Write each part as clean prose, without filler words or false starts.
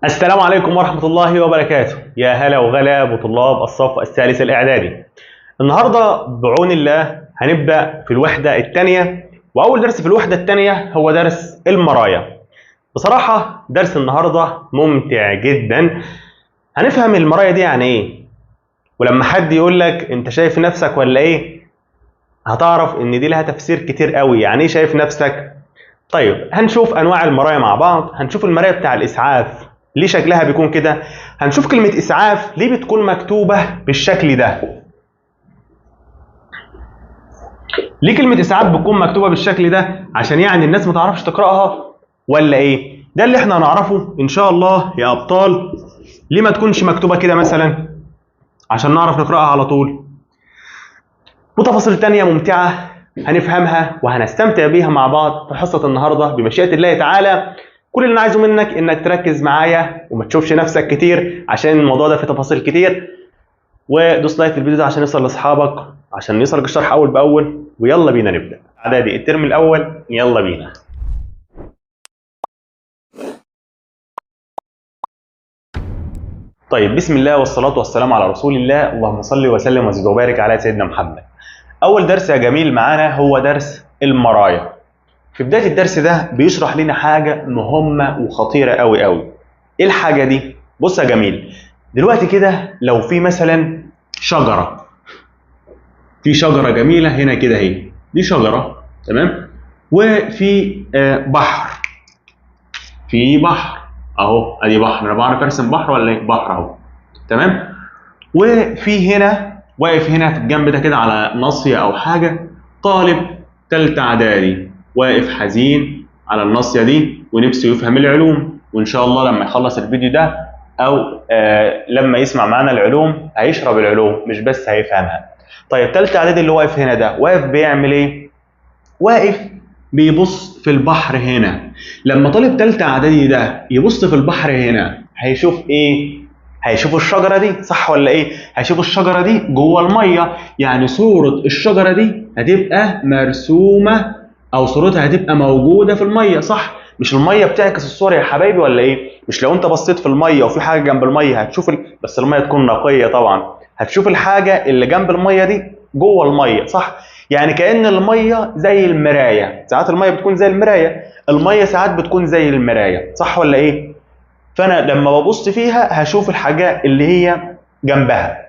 السلام عليكم ورحمة الله وبركاته. يا هلا وغلا بطلاب الصف الثالث الإعدادي. النهاردة بعون الله هنبدأ في الوحدة الثانية، وأول درس في الوحدة الثانية هو درس المرايا. بصراحة درس النهاردة ممتع جدا. هنفهم المرايا دي يعني إيه، ولما حد يقول لك أنت شايف نفسك ولا إيه هتعرف إن دي لها تفسير كتير قوي. يعني إيه شايف نفسك؟ طيب هنشوف انواع المرايا مع بعض. هنشوف المرايه بتاع الاسعاف ليه شكلها بيكون كده. هنشوف كلمه اسعاف ليه بتكون مكتوبه بالشكل ده. ليه كلمه اسعاف بتكون مكتوبه بالشكل ده؟ عشان يعني الناس ما تعرفش تقراها ولا ايه؟ ده اللي احنا هنعرفه ان شاء الله يا ابطال. ليه ما تكونش مكتوبه كده مثلا؟ عشان نعرف نقراها على طول. وتفاصيل تانية ممتعه هنفهمها وهنستمتع بيها مع بعض في حصة النهاردة بمشيئة الله تعالى. كل اللي أنا عايزه منك إنك تركز معايا وما تشوفش نفسك كتير، عشان الموضوع ده فيه تفاصيل كتير. ودوس لايك للفيديو ده عشان يوصل لأصحابك، عشان يوصلك الشرح أول بأول. ويلا بينا نبدأ. إعدادي الترم الأول، يلا بينا. طيب بسم الله والصلاة والسلام على رسول الله. اللهم صل وسلم وزد وبارك على سيدنا محمد. أول درس يا جميل معانا هو درس المرايا. في بداية الدرس ده بيشرح لنا حاجة مهمة وخطيرة قوي قوي. ايه الحاجة دي؟ بص يا جميل، دلوقتي كده لو في مثلا شجرة، في شجرة جميلة هنا كده اهي، دي شجرة تمام، وفي بحر، في بحر اهو، ادي بحر. انا بعرف ارسم بحر ولا ايه؟ بحر اهو تمام. وفي هنا واقف هنا في الجنب ده كده على ناصية او حاجة طالب تالتة اعدادي، واقف حزين على الناصية دي ونفسه يفهم العلوم. وإن شاء الله لما يخلص الفيديو ده أو لما يسمع معنا العلوم هيشرب العلوم مش بس هيفهمها. طيب تالتة إعدادي اللي واقف هنا ده واقف بيعمل إيه؟ واقف بيبص في البحر هنا. لما طالب تالتة إعدادي ده يبص في البحر هنا هيشوف إيه؟ هيشوف الشجرة دي، صح ولا إيه؟ هيشوف الشجرة دي جوه المية، يعني صورة الشجرة دي هتبقى مرسومة او صورتها هتبقى موجوده في الميه، صح؟ مش الميه بتعكس الصور يا حبايبي ولا ايه؟ مش لو انت بصيت في الميه وفي حاجه جنب الميه هتشوف بس الميه تكون نقيه طبعا، هتشوف الحاجه اللي جنب الميه دي جوه الميه، صح؟ يعني كأن الميه زي المرايه. ساعات الميه بتكون زي المرايه، الميه ساعات بتكون زي المرايه، صح ولا ايه؟ فانا لما ببص فيها هشوف الحاجه اللي هي جنبها.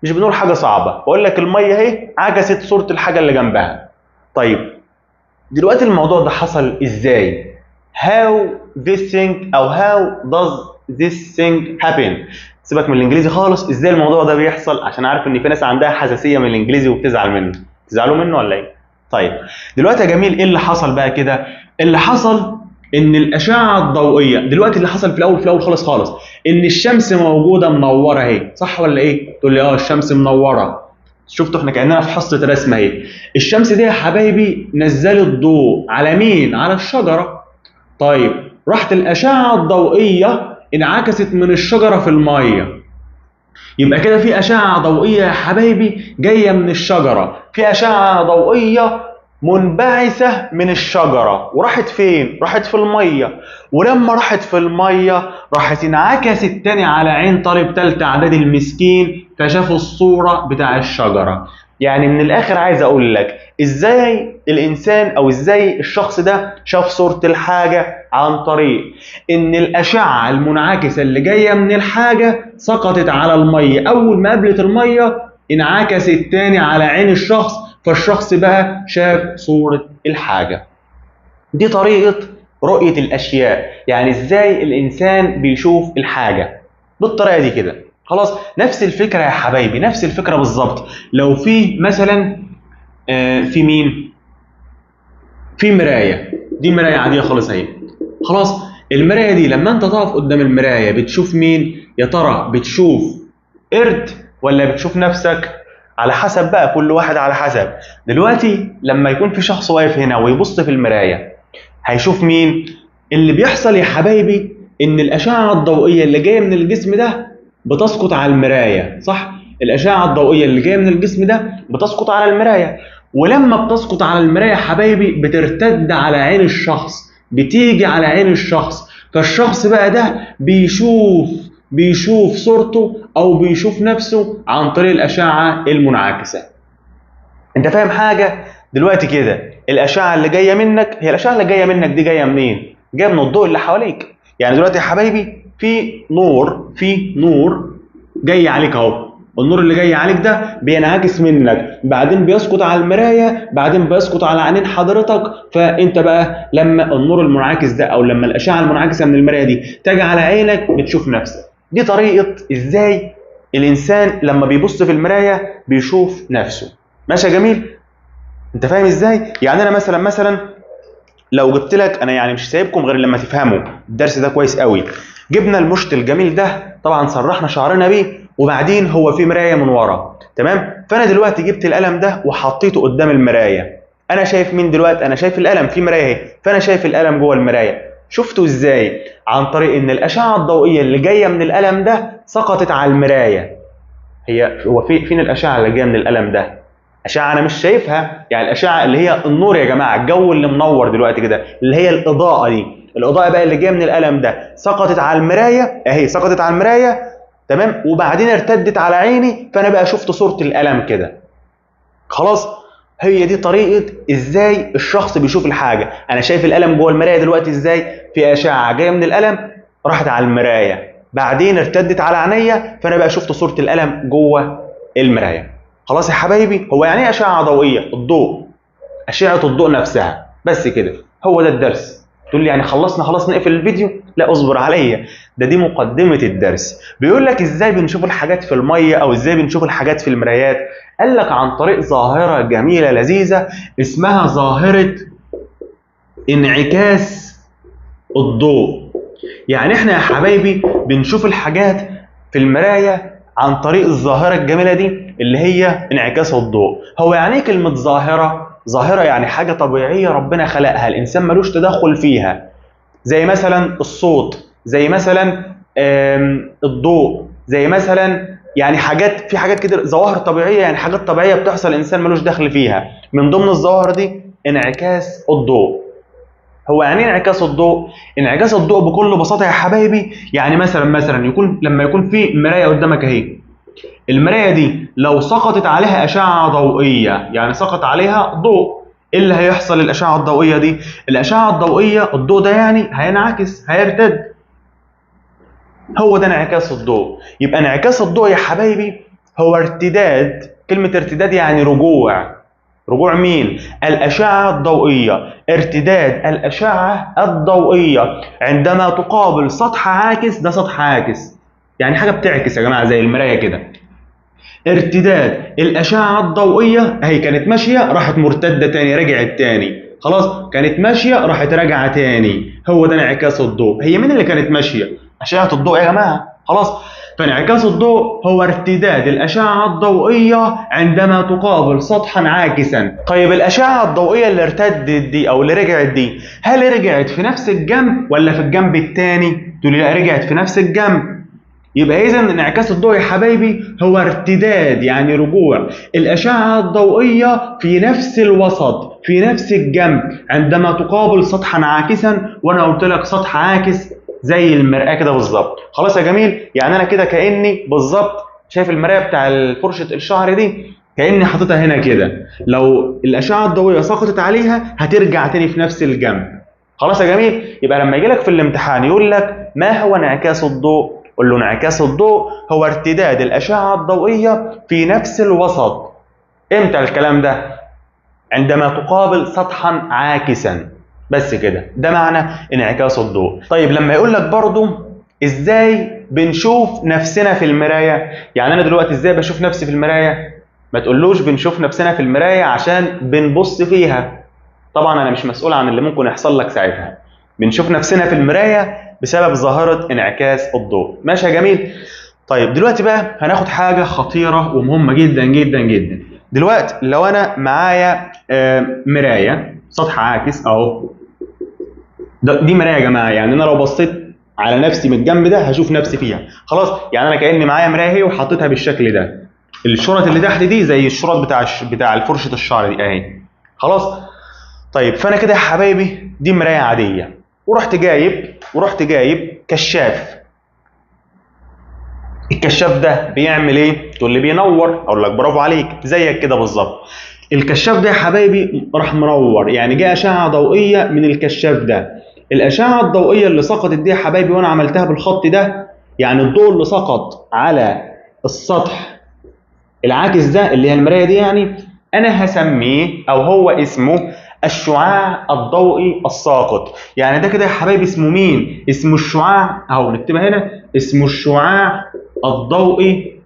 مش بنقول حاجه صعبه، بقول لك الميه اهي عكست صوره الحاجه اللي جنبها. طيب دلوقتي الموضوع ده حصل ازاي؟ How this thing او how does this thing happen؟ سيبك من الانجليزي خالص، ازاي الموضوع ده بيحصل؟ عشان عارف ان في ناس عندها حساسيه من الانجليزي وبتزعل منه. تزعلوا منه ولا ايه؟ طيب دلوقتي يا جميل ايه اللي حصل بقى كده؟ اللي حصل ان الاشعه الضوئيه، دلوقتي اللي حصل في الاول خالص ان الشمس موجوده منوره اهي، صح ولا ايه؟ تقول لي الشمس منوره. شفتوا احنا كاننا في حصه رسم اهي. الشمس دي يا حبايبي نزلت ضوء على مين؟ على الشجره. طيب راحت الاشعه الضوئيه انعكست من الشجره في الميه. يبقى كده في اشعه ضوئيه يا حبايبي جايه من الشجره، في اشعه ضوئيه منبعثه من الشجره وراحت فين؟ راحت في الميه. ولما راحت في الميه راحت انعكست تاني على عين طالب تالتة اعدادي المسكين، فشاف الصوره بتاع الشجره. يعني من الاخر عايز اقول لك ازاي الانسان او ازاي الشخص ده شاف صوره الحاجه، عن طريق ان الاشعه المنعكسه اللي جايه من الحاجه سقطت على الميه، اول ما قابلت الميه انعكست تاني على عين الشخص، فالشخص بقى شاف صورة الحاجة. دي طريقة رؤية الأشياء، يعني إزاي الإنسان بيشوف الحاجة بالطريقة دي كده. خلاص نفس الفكرة يا حبايبي، نفس الفكرة بالظبط. لو في مثلا في مين؟ في مراية، دي مراية عادية خالص اهي. خلاص المراية دي لما أنت تقف قدام المراية بتشوف مين؟ يا ترى بتشوف قرد ولا بتشوف نفسك؟ على حسب بقى، كل واحد على حسب. دلوقتي لما يكون في شخص واقف هنا ويبص في المراية هيشوف مين؟ اللي بيحصل يا حبايبي ان الاشعة الضوئية اللي جاية من الجسم ده بتسقط على المراية، صح؟ الاشعة الضوئية اللي جاية من الجسم ده بتسقط على المراية، ولما بتسقط على المراية يا حبايبي بترتد على عين الشخص، بتيجي على عين الشخص، فالشخص بقى ده بيشوف صورته او بيشوف نفسه عن طريق الاشعه المنعكسه. انت فاهم حاجه دلوقتي كده؟ الاشعه اللي جايه منك، هي الاشعه اللي جايه منك دي جايه منين؟ جايه من الضوء اللي حواليك. يعني دلوقتي يا حبايبي في نور جاي عليك اهو. النور اللي جاي عليك ده بينعكس منك، بعدين بيسقط على المرايه، بعدين بيسقط على عينين حضرتك. فانت بقى لما النور المنعكس ده او لما الاشعه المنعكسه من المرايه دي تجي على عينك بتشوف نفسك. دي طريقه ازاي الانسان لما بيبص في المرايه بيشوف نفسه. ماشي يا جميل؟ انت فاهم ازاي؟ يعني انا مثلا لو جبت لك، انا يعني مش سايبكم غير لما تفهموا الدرس ده كويس قوي. جبنا المشط الجميل ده، طبعا سرحنا شعرنا بيه، وبعدين هو في مرايه من ورا، تمام؟ فانا دلوقتي جبت القلم ده وحطيته قدام المرايه. انا شايف مين دلوقتي؟ انا شايف القلم في مرايه اهي، فانا شايف القلم جوه المرايه. شفته ازاي؟ عن طريق ان الاشعه الضوئيه اللي جايه من القلم ده سقطت على المرايه. هو فين الاشعه اللي جايه من القلم ده؟ اشعه انا مش شايفها، يعني الاشعه اللي هي النور يا جماعه، الجو اللي منور دلوقتي كده، اللي هي الاضاءه دي، الاضاءه بقى اللي جايه من القلم ده سقطت على المرايه اهي، سقطت على المرايه، تمام؟ وبعدين ارتدت على عيني، فانا بقى شفت صوره القلم كده. خلاص؟ هي دي طريقه ازاي الشخص بيشوف الحاجه. انا شايف القلم جوه المرايه دلوقتي ازاي؟ في اشعه جايه من القلم راحت على المرايه، بعدين ارتدت على عينيا، فانا بقى شفت صوره القلم جوه المرايه. خلاص يا حبايبي؟ هو يعني ايه اشعه ضوئيه؟ الضوء، اشعه الضوء نفسها، بس كده. هو ده الدرس. تقول لي يعني خلصنا خلاص نقفل الفيديو؟ لا اصبر عليا، دي مقدمه الدرس. بيقول لك ازاي بنشوف الحاجات في الميه او ازاي بنشوف الحاجات في المرايات. قال لك عن طريق ظاهره جميله لذيذه اسمها ظاهره انعكاس الضوء. يعني احنا يا حبايبي بنشوف الحاجات في المرايه عن طريق الظاهره الجميله دي اللي هي انعكاس الضوء. هو يعني ايه كلمه ظاهره؟ ظاهره يعني حاجه طبيعيه ربنا خلقها، الانسان ملوش تدخل فيها، زي مثلا الصوت، زي مثلا الضوء، زي مثلا يعني في حاجات كده ظواهر طبيعيه، يعني حاجات طبيعيه بتحصل الانسان ملوش دخل فيها. من ضمن الظواهر دي انعكاس الضوء. هو يعني ايه انعكاس الضوء؟ انعكاس الضوء بكل بساطه يا حبايبي يعني مثلا لما يكون في مرايه قدامك اهي، المرايه دي لو سقطت عليها اشعه ضوئيه، يعني سقط عليها ضوء، ايه اللي هيحصل للاشعه الضوئيه دي؟ الاشعه الضوئيه الضوء ده يعني هينعكس، هيرتد. هو ده انعكاس الضوء. يبقى انعكاس الضوء يا حبايبي هو ارتداد، كلمه ارتداد يعني رجوع. رجوع مين؟ الأشعة الضوئية. ارتداد الأشعة الضوئية عندما تقابل سطح عاكس. ده سطح عاكس يعني حاجة بتعكس يا جماعة زي المراية كده. ارتداد الأشعة الضوئية اهي، كانت ماشية راحت مرتدة تاني، رجعت تاني. خلاص؟ كانت ماشية راحت راجعة تاني. هو ده انعكاس الضوء. هي مين اللي كانت ماشية؟ أشعة الضوء يا جماعة. خلاص؟ فانعكاس الضوء هو ارتداد الأشعة الضوئية عندما تقابل سطحا عاكسا. طيب الأشعة الضوئية اللي ارتدت دي أو اللي رجعت دي، هل رجعت في نفس الجنب ولا في الجنب الثاني؟ تقول لي لا، رجعت في نفس الجنب. يبقى إذا انعكاس الضوء يا حبايبي هو ارتداد يعني رجوع الأشعة الضوئية في نفس الوسط، في نفس الجنب، عندما تقابل سطحا عاكسا. وأنا قلت لك سطح عاكس زي المرآة كده بالظبط. خلاص يا جميل؟ يعني أنا كده كأني بالظبط شايف المراية بتاع فرشة الشعر دي، كأني حاططها هنا كده. لو الأشعة الضوئية سقطت عليها هترجع تاني في نفس الجنب. خلاص يا جميل؟ يبقى لما يجي لك في الامتحان يقول لك ما هو انعكاس الضوء؟ قل له انعكاس الضوء هو ارتداد الأشعة الضوئية في نفس الوسط. امتى الكلام ده؟ عندما تقابل سطحا عاكسا. بس كده، ده معنى انعكاس الضوء. طيب لما يقول لك برضو ازاي بنشوف نفسنا في المراية، يعني انا دلوقتي ازاي بشوف نفسي في المراية؟ ما تقولوش بنشوف نفسنا في المراية عشان بنبص فيها، طبعا انا مش مسؤول عن اللي ممكن يحصل لك ساعتها. بنشوف نفسنا في المراية بسبب ظاهرة انعكاس الضوء. ماشي يا جميل؟ طيب دلوقتي بقى هناخد حاجة خطيرة ومهمة جدا جدا جدا. دلوقتي لو انا معايا مراية سطح عاكس اهو، دي مراية يا جماعة، يعني انا لو بصيت على نفسي من الجنب ده هشوف نفسي فيها. خلاص؟ يعني انا كأني معايا مراية اهي وحطيتها بالشكل ده. الشرط اللي تحت دي زي الشرط بتاع فرشة الشعر دي اهي. خلاص؟ طيب فانا كده يا حبايبي دي مراية عادية. ورحت جايب كشاف. الكشاف ده بيعمل ايه؟ تقول لي بينور، اقول لك برافو عليك، زيك كده بالظبط. الكشاف ده يا حبايبي راح منور، يعني جه اشعه ضوئيه من الكشاف ده. الاشعه الضوئيه اللي سقطت دي يا حبايبي وانا عملتها بالخط ده، يعني الضوء اللي سقط على السطح العاكس ده اللي هي المرايه دي، يعني انا هسميه او هو اسمه الشعاع الضوئي الساقط. يعني ده كده يا حبايبي اسمه مين؟ اسمه الشعاع، اهو نكتبها هنا، اسمه الشعاع الضوئي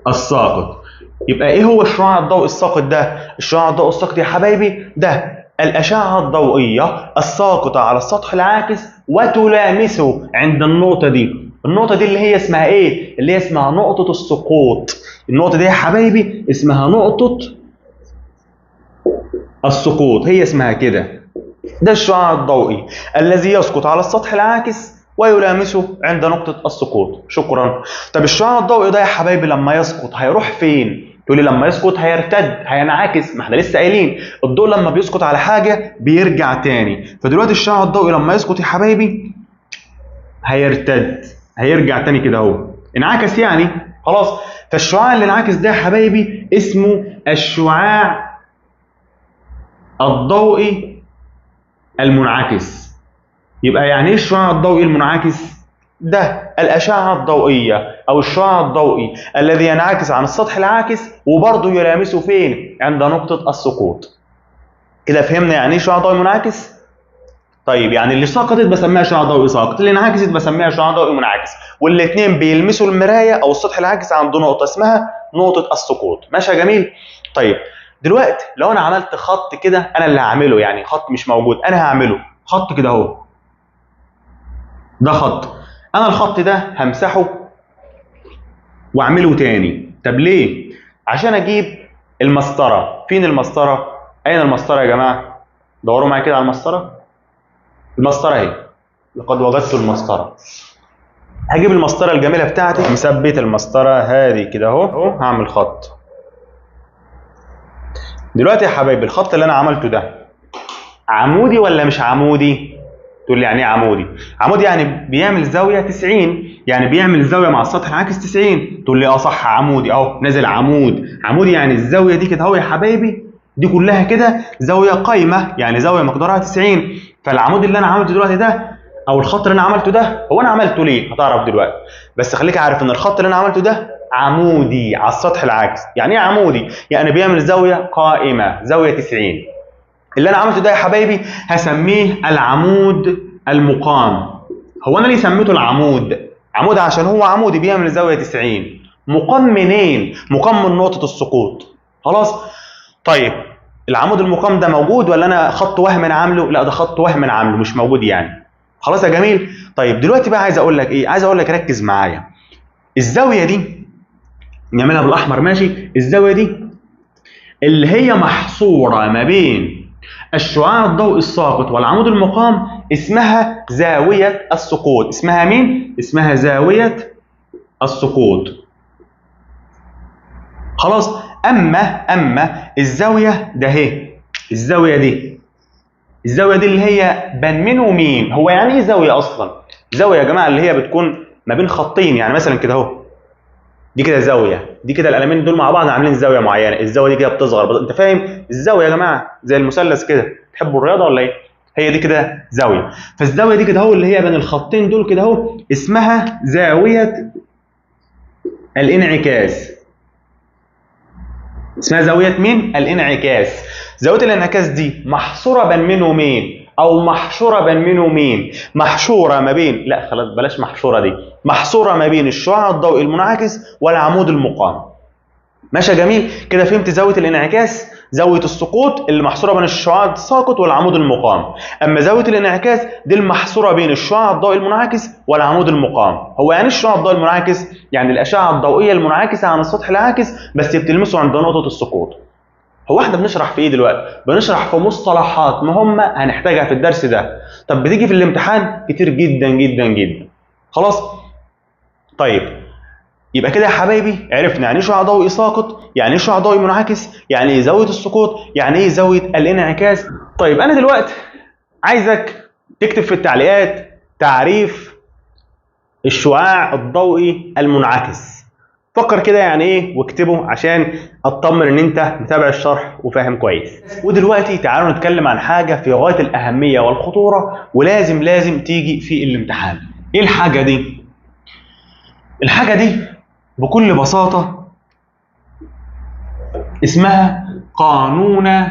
الساقط. يبقى ايه هو الشعاع الضوئي الساقط ده؟ الشعاع الضوئي الساقط يا حبايبي ده الأشعة الضوئية الساقطة على السطح العاكس وتلامسه عند النقطة دي. النقطة دي اللي هي اسمها ايه؟ اللي هي اسمها نقطة السقوط. النقطة دي يا حبايبي اسمها نقطة السقوط، هي اسمها كده. ده الشعاع الضوئي الذي يسقط على السطح العاكس ويلامسه عند نقطة السقوط. شكرا. طب الشعاع الضوئي ده يا حبايبي لما يسقط هيروح فين؟ تقول لي لما يسقط هيرتد، هينعكس، ما احنا لسه قايلين الضوء لما بيسقط على حاجة بيرجع تاني. فدلوقتي الشعاع الضوئي لما يسقط يا حبايبي هيرتد، هيرجع تاني كده اهو، انعكس يعني خلاص. فالشعاع اللي انعكس ده يا حبايبي اسمه الشعاع الضوئي المنعكس. يبقى يعني ايه الشعاع الضوئي المنعكس؟ ده الأشعة الضوئية أو الشعاع الضوئي الذي ينعكس عن السطح العاكس وبرضه يلامسه فين؟ عند نقطة السقوط. كده فهمنا يعني ايه شعاع ضوئي منعكس؟ طيب يعني اللي سقطت بسميها شعاع ضوئي ساقط، اللي انعكست بسميها شعاع ضوئي منعكس، والاثنين بيلمسوا المراية أو السطح العاكس عند نقطة اسمها نقطة السقوط. ماشي يا جميل؟ طيب دلوقتي لو أنا عملت خط كده، أنا اللي هعمله، يعني خط مش موجود أنا هعمله، خط كده أهو، ده خط. انا الخط ده همسحه واعمله تاني. طب ليه؟ عشان اجيب المسطره. فين المسطره؟ اين المسطره يا جماعه؟ دوروا معايا كده على المسطره. المسطره اهي، لقد وجدت المسطره. هجيب المسطره الجميله بتاعتي، مثبت المسطره هذه كده اهو، هعمل خط. دلوقتي يا حبايبي الخط اللي انا عملته ده عمودي ولا مش عمودي؟ تقول لي يعني ايه عمودي؟ عمودي يعني بيعمل زاويه 90، يعني بيعمل زاويه مع السطح العاكس 90. تقول لي اه صح عمودي اهو، نازل عمود. عمودي يعني الزاويه دي كده اهو يا حبايبي، دي كلها كده زاويه قايمه، يعني زاويه مقدارها 90. فالعمود اللي انا عملته دلوقتي ده او الخط اللي انا عملته ده، هو انا عملته ليه؟ هتعرف دلوقتي. بس خليك عارف ان الخط اللي انا عملته ده عمودي على السطح العاكس. يعني ايه عمودي؟ يعني بيعمل زاويه قائمه، زاويه 90. اللي انا عملته ده يا حبايبي هسميه العمود المقام. هو انا ليه سميته العمود؟ عمود عشان هو عمودي بيعمل زاويه 90. مقام منين؟ مقام من نقطه السقوط. خلاص؟ طيب العمود المقام ده موجود ولا انا خط وهم انا عامله؟ لا ده خط وهم انا عامله، مش موجود يعني. خلاص يا جميل؟ طيب دلوقتي بقى عايز اقول لك ايه؟ عايز اقول لك ركز معايا. الزاويه دي نعملها بالاحمر، ماشي؟ الزاويه دي اللي هي محصوره ما بين الشعاع الضوئي الساقط والعمود المقام اسمها زاوية السقوط. اسمها مين؟ اسمها زاوية السقوط. خلاص؟ أما الزاوية ده هي، الزاوية دي اللي هي بين مين ومين؟ هو يعني ايه زاوية أصلا؟ زاوية يا جماعة اللي هي بتكون ما بين خطين، يعني مثلا كده أهو، دي كده زاوية، دي كده القلمين دول مع بعض عاملين زاوية معينة، الزاوية دي كده بتصغر، أنت فاهم؟ الزاوية يا جماعة زي المثلث كده، تحبوا الرياضة ولا إيه؟ هي دي كده زاوية. فالزاوية دي كده اهو اللي هي بين الخطين دول كده اهو اسمها زاوية الانعكاس. اسمها زاوية مين؟ الانعكاس. زاوية الانعكاس دي محصورة بين مين ومين؟ أو محشورة بين مين ومين؟ محشورة ما بين، لا خلاص بلاش محشورة دي، محصورة ما بين الشعاع الضوئي المنعكس والعمود المقام. ماشي يا جميل؟ كده فهمت زاوية الانعكاس؟ زاوية السقوط اللي محصورة بين الشعاع الساقط والعمود المقام. أما زاوية الانعكاس دي المحصورة بين الشعاع الضوئي المنعكس والعمود المقام. هو يعني الشعاع الضوئي المنعكس؟ يعني الأشعة الضوئية المنعكسة عن السطح العاكس بس بتلمسه عند نقطة السقوط. هو احنا بنشرح في ايه دلوقتي؟ بنشرح في مصطلحات مهمة هنحتاجها في الدرس ده. طب بتيجي في الامتحان كتير جدا جدا جدا. خلاص؟ طيب يبقى كده يا حبايبي عرفنا يعني ايه شعاع ضوئي ساقط، يعني ايه شعاع ضوئي منعكس، يعني ايه زاويه السقوط، يعني ايه زاويه الانعكاس. طيب انا دلوقتي عايزك تكتب في التعليقات تعريف الشعاع الضوئي المنعكس. فكر كده يعني ايه واكتبه عشان اطمن ان انت متابع الشرح وفاهم كويس. ودلوقتي تعالوا نتكلم عن حاجه في غايه الاهميه والخطوره ولازم تيجي في الامتحان. ايه الحاجه دي؟ الحاجه دي بكل بساطه اسمها قانون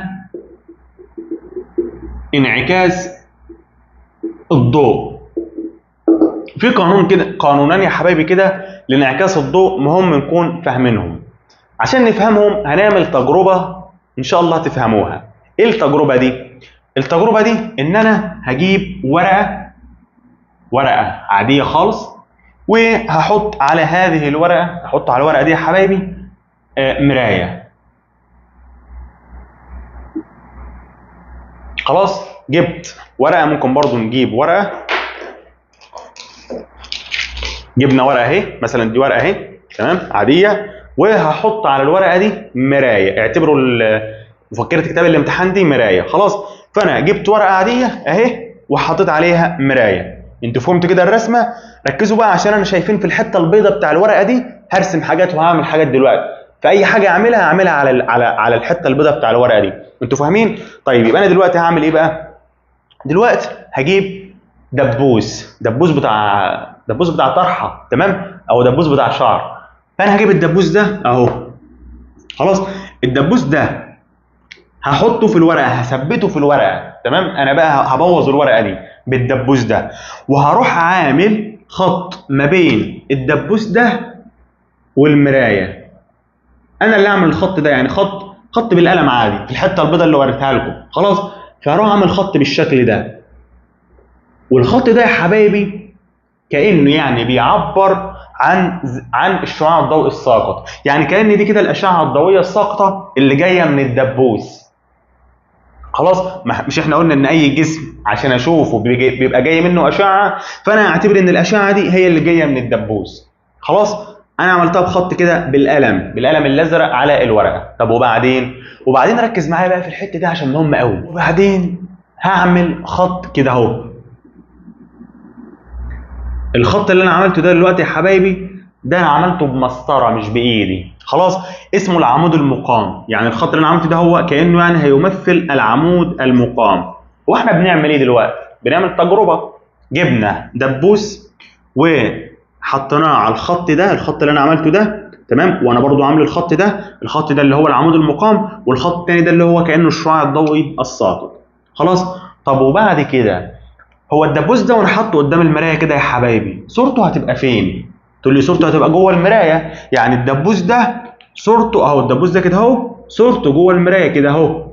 انعكاس الضوء. في قانون كده، قانونان يا حبايبي كده لانعكاس الضوء، مهم نكون فاهمينهم. عشان نفهمهم هنعمل تجربة ان شاء الله تفهموها. ايه التجربة دي؟ التجربة دي ان انا هجيب ورقة عادية خالص، وهحط على هذه الورقة، هحط على الورقة دي يا حبايبي مراية. خلاص جبت ورقة، ممكن برضو نجيب ورقة، جبنا ورقة اهي، مثلا دي ورقة اهي تمام عادية، وهحط على الورقة دي مراية. اعتبروا مفكرة كتاب الامتحان دي مراية. خلاص، فأنا جبت ورقة عادية اهي وحطيت عليها مراية. انتوا فهمتوا كده الرسمة؟ ركزوا بقى عشان انا شايفين في الحتة البيضاء بتاع الورقة دي هرسم حاجات وهعمل حاجات دلوقتي، فأي حاجة أعملها على الحتة البيضاء بتاع الورقة دي. انتوا فاهمين؟ طيب يبقى أنا دلوقتي هعمل إيه بقى؟ دلوقتي هجيب دبوس بتاع طرحه، تمام، او دبوس بتاع شعر. فانا هجيب الدبوس ده اهو. خلاص، الدبوس ده هحطه في الورقه، هثبته في الورقه، تمام. انا بقى هبوظ الورقه دي بالدبوس ده، وهروح عامل خط ما بين الدبوس ده والمرايه. انا اللي اعمل الخط ده، يعني خط بالقلم عادي في الحته البيضاء اللي وريتها لكم. خلاص، فهروح اعمل خط بالشكل ده، والخط ده يا حبايبي كأنه يعني بيعبر عن الشعاع الضوئي الساقط. يعني كأن دي كده الأشعة الضوئية الساقطة اللي جاية من الدبوس. خلاص، مش احنا قلنا ان اي جسم عشان اشوفه بيبقى جاي منه أشعة، فانا اعتبر ان الأشعة دي هي اللي جاية من الدبوس. خلاص، انا عملتها بخط كده بالقلم الازرق على الورقة. طب وبعدين ركز معايا بقى في الحتة دي عشان مهم قوي. وبعدين هعمل خط كده اهو. الخط اللي انا عملته ده دلوقتي يا حبايبي ده انا عملته بمسطره مش بايدي. خلاص، اسمه العمود المقام. يعني الخط اللي انا عملته ده هو كانه يعني هيمثل العمود المقام. واحنا بنعمل ايه دلوقتي؟ بنعمل تجربه. جبنا دبوس وحطيناه على الخط ده، الخط اللي انا عملته ده، تمام. وانا برضو عامل الخط ده اللي هو العمود المقام، والخط الثاني ده اللي هو كانه الشعاع الضوئي الساقط. خلاص، طب وبعد كده هو الدبوس ده وانا حاطه قدام المرايه كده يا حبايبي، صورته هتبقى فين؟ تقول لي صورته هتبقى جوه المرايه. يعني الدبوس ده صورته اهو، الدبوس ده كده اهو صورته جوه المرايه كده اهو،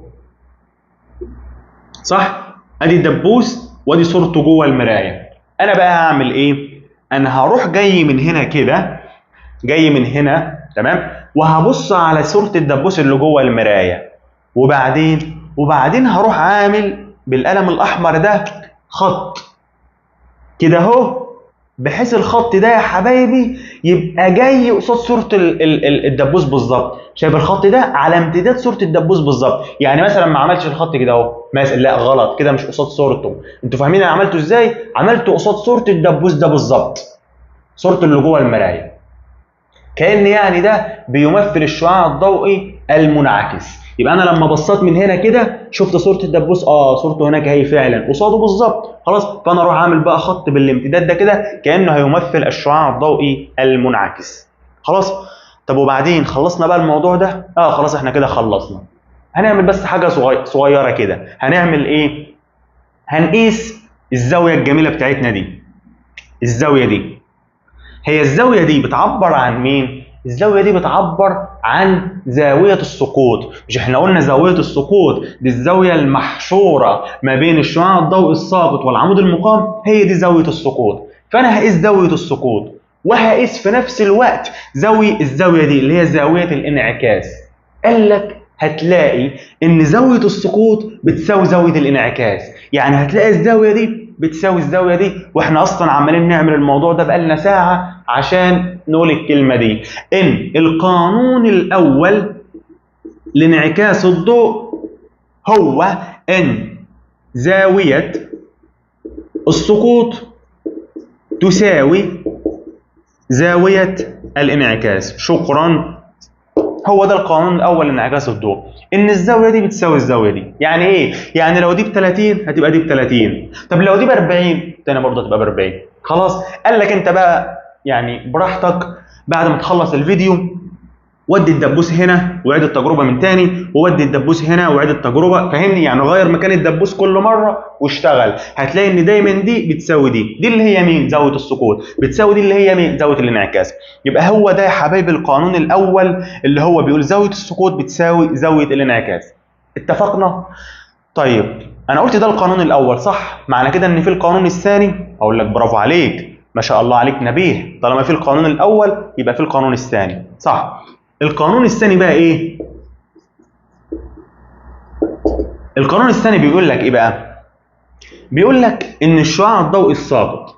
صح؟ ادي الدبوس وادي صورته جوه المرايه. انا بقى هعمل ايه؟ انا هروح جاي من هنا كده، جاي من هنا، تمام، وهبص على صوره الدبوس اللي جوه المرايه. وبعدين هروح عامل بالقلم الاحمر ده خط كده اهو، بحيث الخط ده يا حبايبي يبقى جاي قصاد صوره الدبوس بالظبط. شايف الخط ده على امتداد صوره الدبوس بالظبط. يعني مثلا ما عملتش الخط كده اهو، لا غلط كده، مش قصاد صورته. انتوا فاهمين انا عملته ازاي؟ عملته قصاد صوره الدبوس ده بالظبط، صورته اللي جوه المرايه. كأن يعني ده بيمثل الشعاع الضوئي المنعكس. يبقى انا لما بصيت من هنا كده شفت صوره الدبوس، صورته هناك هي فعلا قصاده بالظبط. خلاص، فانا اروح اعمل بقى خط بالامتداد ده كده كانه هيمثل الشعاع الضوئي المنعكس. خلاص، طب وبعدين خلصنا بقى الموضوع ده؟ خلاص احنا كده خلصنا. هنعمل بس حاجه صغيره كده. هنعمل ايه؟ هنقيس الزاويه الجميله بتاعتنا دي. الزاويه دي بتعبر عن مين؟ الزاويه دي بتعبر عن زاويه السقوط. مش احنا قلنا زاويه السقوط دي الزاويه المحشوره ما بين الشعاع الضوئي الساقط والعمود المقام؟ هي دي زاويه السقوط. فانا هقيس زاويه السقوط، وهقيس في نفس الوقت الزاويه دي اللي هي زاويه الانعكاس. قال لك هتلاقي ان زاويه السقوط بتساوي زاويه الانعكاس. يعني هتلاقي الزاويه دي بتساوي الزاويه دي، واحنا اصلا عمالين نعمل الموضوع ده بقالنا ساعه عشان نقول الكلمه دي. ان القانون الاول لانعكاس الضوء هو ان زاويه السقوط تساوي زاوية الانعكاس. شكرا. هو ده القانون الاول لانعكاس الضوء، ان الزاويه دي بتساوي الزاويه دي. يعني ايه؟ يعني لو دي ب 30 هتبقى دي ب 30، طب لو دي ب 40 الثانيه برضه هتبقى ب 40. خلاص. قال لك انت بقى يعني براحتك بعد ما تخلص الفيديو ودي الدبوس هنا وعيد التجربه من تاني، وودي الدبوس هنا وعيد التجربه، فاهمني؟ يعني غير مكان الدبوس كل مره واشتغل، هتلاقي ان دايما دي بتساوي دي اللي هي مين؟ زاويه السقوط، بتساوي دي اللي هي مين؟ زاويه الانعكاس. يبقى هو ده يا حبايبي القانون الاول اللي هو بيقول زاويه السقوط بتساوي زاويه الانعكاس. اتفقنا؟ طيب انا قلت ده القانون الاول صح؟ معنى كده ان في القانون الثاني؟ اقول لك برافو عليك، ما شاء الله عليك نبيه، طالما في القانون الاول يبقى في القانون الثاني، صح. القانون الثاني بقى ايه؟ القانون الثاني بيقول لك ايه بقى؟ بيقول لك ان الشعاع الضوئي الساقط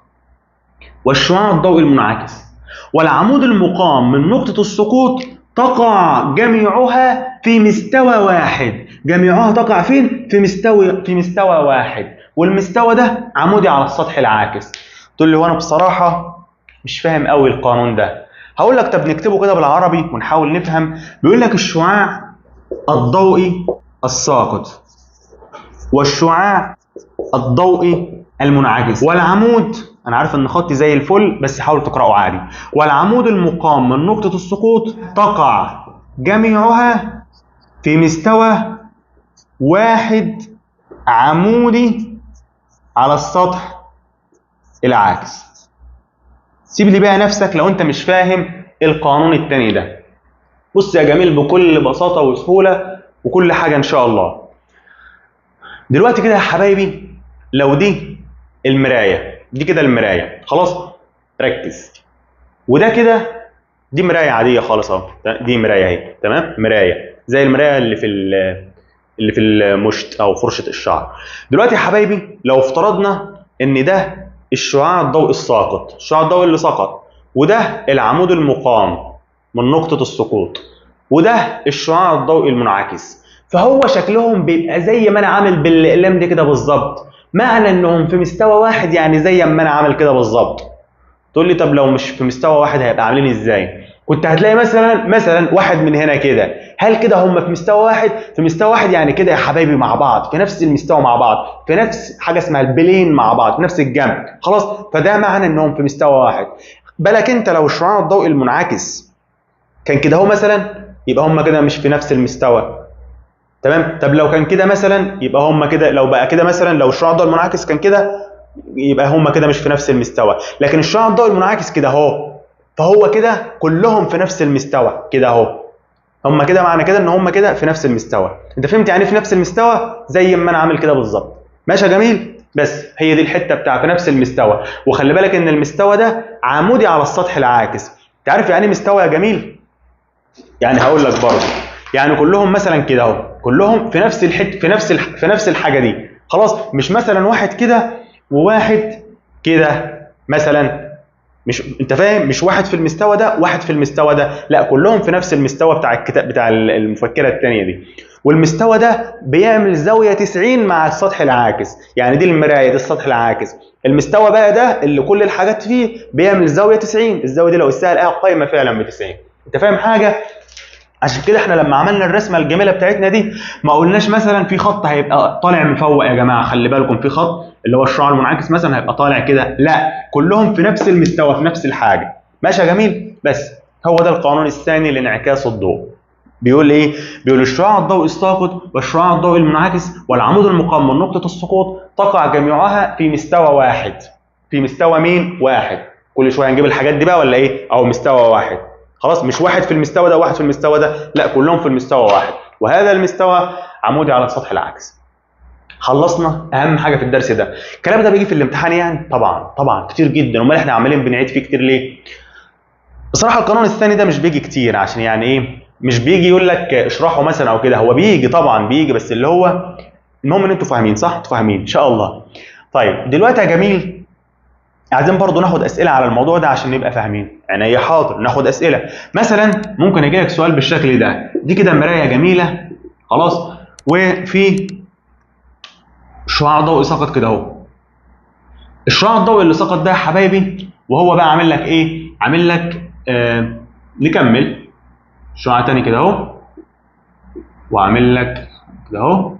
والشعاع الضوئي المنعكس والعمود المقام من نقطة السقوط تقع جميعها في مستوى واحد. جميعها تقع فين؟ في مستوى واحد، والمستوى ده عمودي على السطح العاكس. تقول لي وانا بصراحة مش فاهم قوي القانون ده. هقول لك طب نكتبه كده بالعربي ونحاول نفهم. بيقول لك الشعاع الضوئي الساقط والشعاع الضوئي المنعكس والعمود، انا عارف ان خطي زي الفل بس حاول تقراه عادي، والعمود المقام من نقطة السقوط تقع جميعها في مستوى واحد عمودي على السطح العاكس. سيب لي بقى نفسك لو انت مش فاهم القانون التاني ده. بص يا جميل بكل بساطة وسهولة وكل حاجة ان شاء الله. دلوقتي كده يا حبايبي لو دي المراية، دي كده المراية، خلاص ركز، وده كده دي مراية عادية خالص اهو، دي مراية اهي، تمام؟ مراية زي المراية اللي في المشط او فرشة الشعر. دلوقتي يا حبايبي لو افترضنا ان ده الشعاع الضوئي الساقط، الشعاع الضوئي اللي سقط، وده العمود المقام من نقطة السقوط، وده الشعاع الضوئي المنعكس، فهو شكلهم بيبقى زي ما انا عامل بالاقلام دي كده بالظبط. معنى انهم في مستوى واحد يعني زي ما انا عامل كده بالظبط. تقول لي طب لو مش في مستوى واحد هيبقى عاملين ازاي؟ كنت هتلاقي مثلا واحد من هنا كده، هل كده هم في مستوى واحد؟ في مستوى واحد يعني كده يا حبايبي مع بعض في نفس المستوى مع بعض، في نفس حاجه اسمها البلين مع بعض في نفس الجنب، خلاص. فده معنى انهم في مستوى واحد. بالك انت لو الشعاع الضوئي المنعكس كان كده اهو مثلا، يبقى هم كده مش في نفس المستوى، تمام؟ طب لو كان كده مثلا يبقى هم كده، لو بقى كده مثلا لو الشعاع الضوئي المنعكس كان كده يبقى هم كده مش في نفس المستوى. لكن الشعاع الضوئي المنعكس كده اهو، فهو كده كلهم في نفس المستوى كده اهو. هم كده معنى كده ان هم كده في نفس المستوى. انت فهمت يعني في نفس المستوى؟ زي ما انا عامل كده بالظبط. ماشي يا جميل؟ بس هي دي الحته بتاعت نفس المستوى. وخلي بالك ان المستوى ده عمودي على السطح العاكس. انت عارف يعني ايه مستوى يا جميل؟ يعني هقول لك برضه، يعني كلهم مثلا كده اهو، كلهم في نفس في نفس الحاجه دي، خلاص. مش مثلا واحد كده وواحد كده مثلا، مش انت فاهم؟ مش واحد في المستوى ده واحد في المستوى ده، لا كلهم في نفس المستوى بتاع الكتاب بتاع المفكره الثانيه دي. والمستوى ده بيعمل زاويه 90 مع السطح العاكس، يعني دي المرايه دي السطح العاكس. المستوى بقى ده اللي كل الحاجات فيه بيعمل زاويه 90، الزاويه دي لو قستها لقاها قايمه فعلا ب 90. انت فاهم حاجه؟ عشان كده احنا لما عملنا الرسمه الجميله بتاعتنا دي ما قلناش مثلا في خط هيبقى طالع مفوق يا جماعه، خلي بالكم في خط اللي هو الشعاع المنعكس مثلا هيبقى طالع كده، لا كلهم في نفس المستوى في نفس الحاجه. ماشي يا جميل؟ بس هو ده القانون الثاني لانعكاس الضوء. بيقول ايه؟ بيقول الشعاع الضوئي الساقط والشعاع الضوئي المنعكس والعمود المقام من نقطه السقوط تقع جميعها في مستوى واحد. في مستوى مين؟ واحد. كل شويه هنجيب الحاجات دي بقى ولا ايه؟ او مستوى واحد، خلاص. مش واحد في المستوى ده واحد في المستوى ده، لا كلهم في المستوى واحد، وهذا المستوى عمودي على السطح العاكس. خلصنا اهم حاجه في الدرس ده. الكلام ده بيجي في الامتحان يعني؟ طبعا كتير جدا، امال احنا عمالين بنعيد فيه كتير ليه؟ بصراحه القانون الثاني ده مش بيجي كتير، عشان يعني ايه؟ مش بيجي يقول لك اشرحه مثلا او كده، هو بيجي طبعا بيجي، بس اللي هو المهم ان انتوا فاهمين، صح؟ انتوا فاهمين ان شاء الله. طيب دلوقتي يا جميل عايزين برضو ناخد اسئله على الموضوع ده عشان نبقى فاهمين. عينيا حاضر ناخد اسئله. مثلا ممكن يجي لك سؤال بالشكل ده، دي كده مرايه جميله، خلاص، وفي شعاع ضوئي سقط كده اهو، الشعاع الضوئي اللي سقط ده يا حبايبي، وهو بقى عامل لك ايه؟ عامل لك نكمل شعاع تاني كده اهو، وعامل لك كده اهو،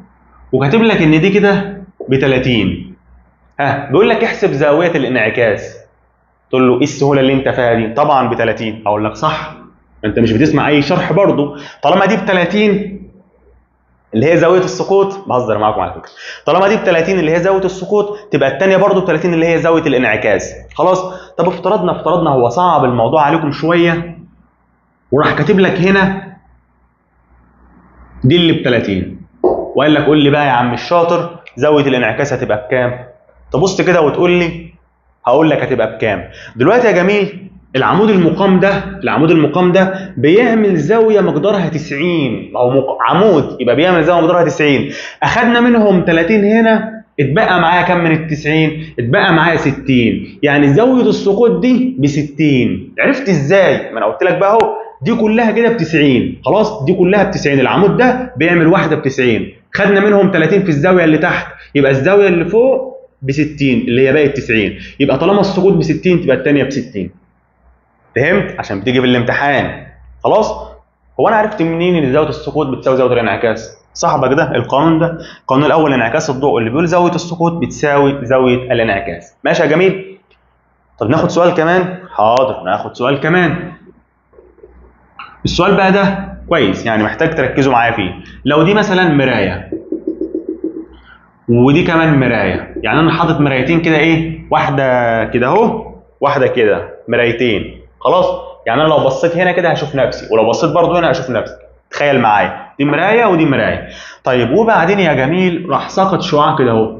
وكاتب لك ان دي كده ب 30. بيقول لك احسب زاويه الانعكاس. تقول له ايه السهوله اللي انت فيها دي؟ طبعا ب 30. اقول لك صح، انت مش بتسمع اي شرح برضه. طالما دي ب 30 اللي هي زاويه السقوط، بهزر معاكم على فكره، طالما دي ب 30 اللي هي زاويه السقوط، تبقى الثانيه برضه ب 30 اللي هي زاويه الانعكاس. خلاص. طب افترضنا هو صعب الموضوع عليكم شويه، وراح كاتب لك هنا دي اللي ب 30، وقال لك قول لي بقى يا عم الشاطر زاويه الانعكاس هتبقى بكام؟ تبص كده وتقول لي هقول لك هتبقى بكام. دلوقتي يا جميل، العمود المقام ده بيعمل زاويه مقدارها 90. ما هو عمود يبقى بيعمل زاويه مقدارها 90. اخدنا منهم 30 هنا، اتبقى معايا كام من ال 90؟ اتبقى معايا 60. يعني زاويه السقوط دي ب 60. عرفت ازاي؟ ما انا قلت لك بقى اهو، دي كلها كده ب 90. خلاص، دي كلها ب 90. العمود ده بيعمل واحده ب 90. خدنا منهم 30 في الزاويه اللي تحت، يبقى الزاويه اللي فوق ب 60 اللي هي بقت 90. يبقى طالما السقوط ب 60 تبقى الثانيه ب 60. فهمت؟ عشان بتيجي في الامتحان. خلاص. هو انا عرفت منين ان زاويه السقوط بتساوي زاويه الانعكاس؟ صاحبك ده القانون ده، القانون الاول انعكاس الضوء اللي بيقول زاويه السقوط بتساوي زاويه الانعكاس. ماشي يا جميل؟ طب ناخد سؤال كمان. حاضر، ناخد سؤال كمان. السؤال بقى ده كويس، يعني محتاج تركزوا معايا فيه. لو دي مثلا مرايه، ودي كمان مرايه، يعني انا حاطط مرايتين كده، ايه، واحده كده اهو، واحده كده، مرايتين. خلاص. يعني انا لو بصيت هنا كده هشوف نفسي، ولو بصيت برضو هنا هشوف نفسي. تخيل معايا، دي مرايه ودي مرايه. طيب وبعدين يا جميل راح ساقط شعاع كده اهو،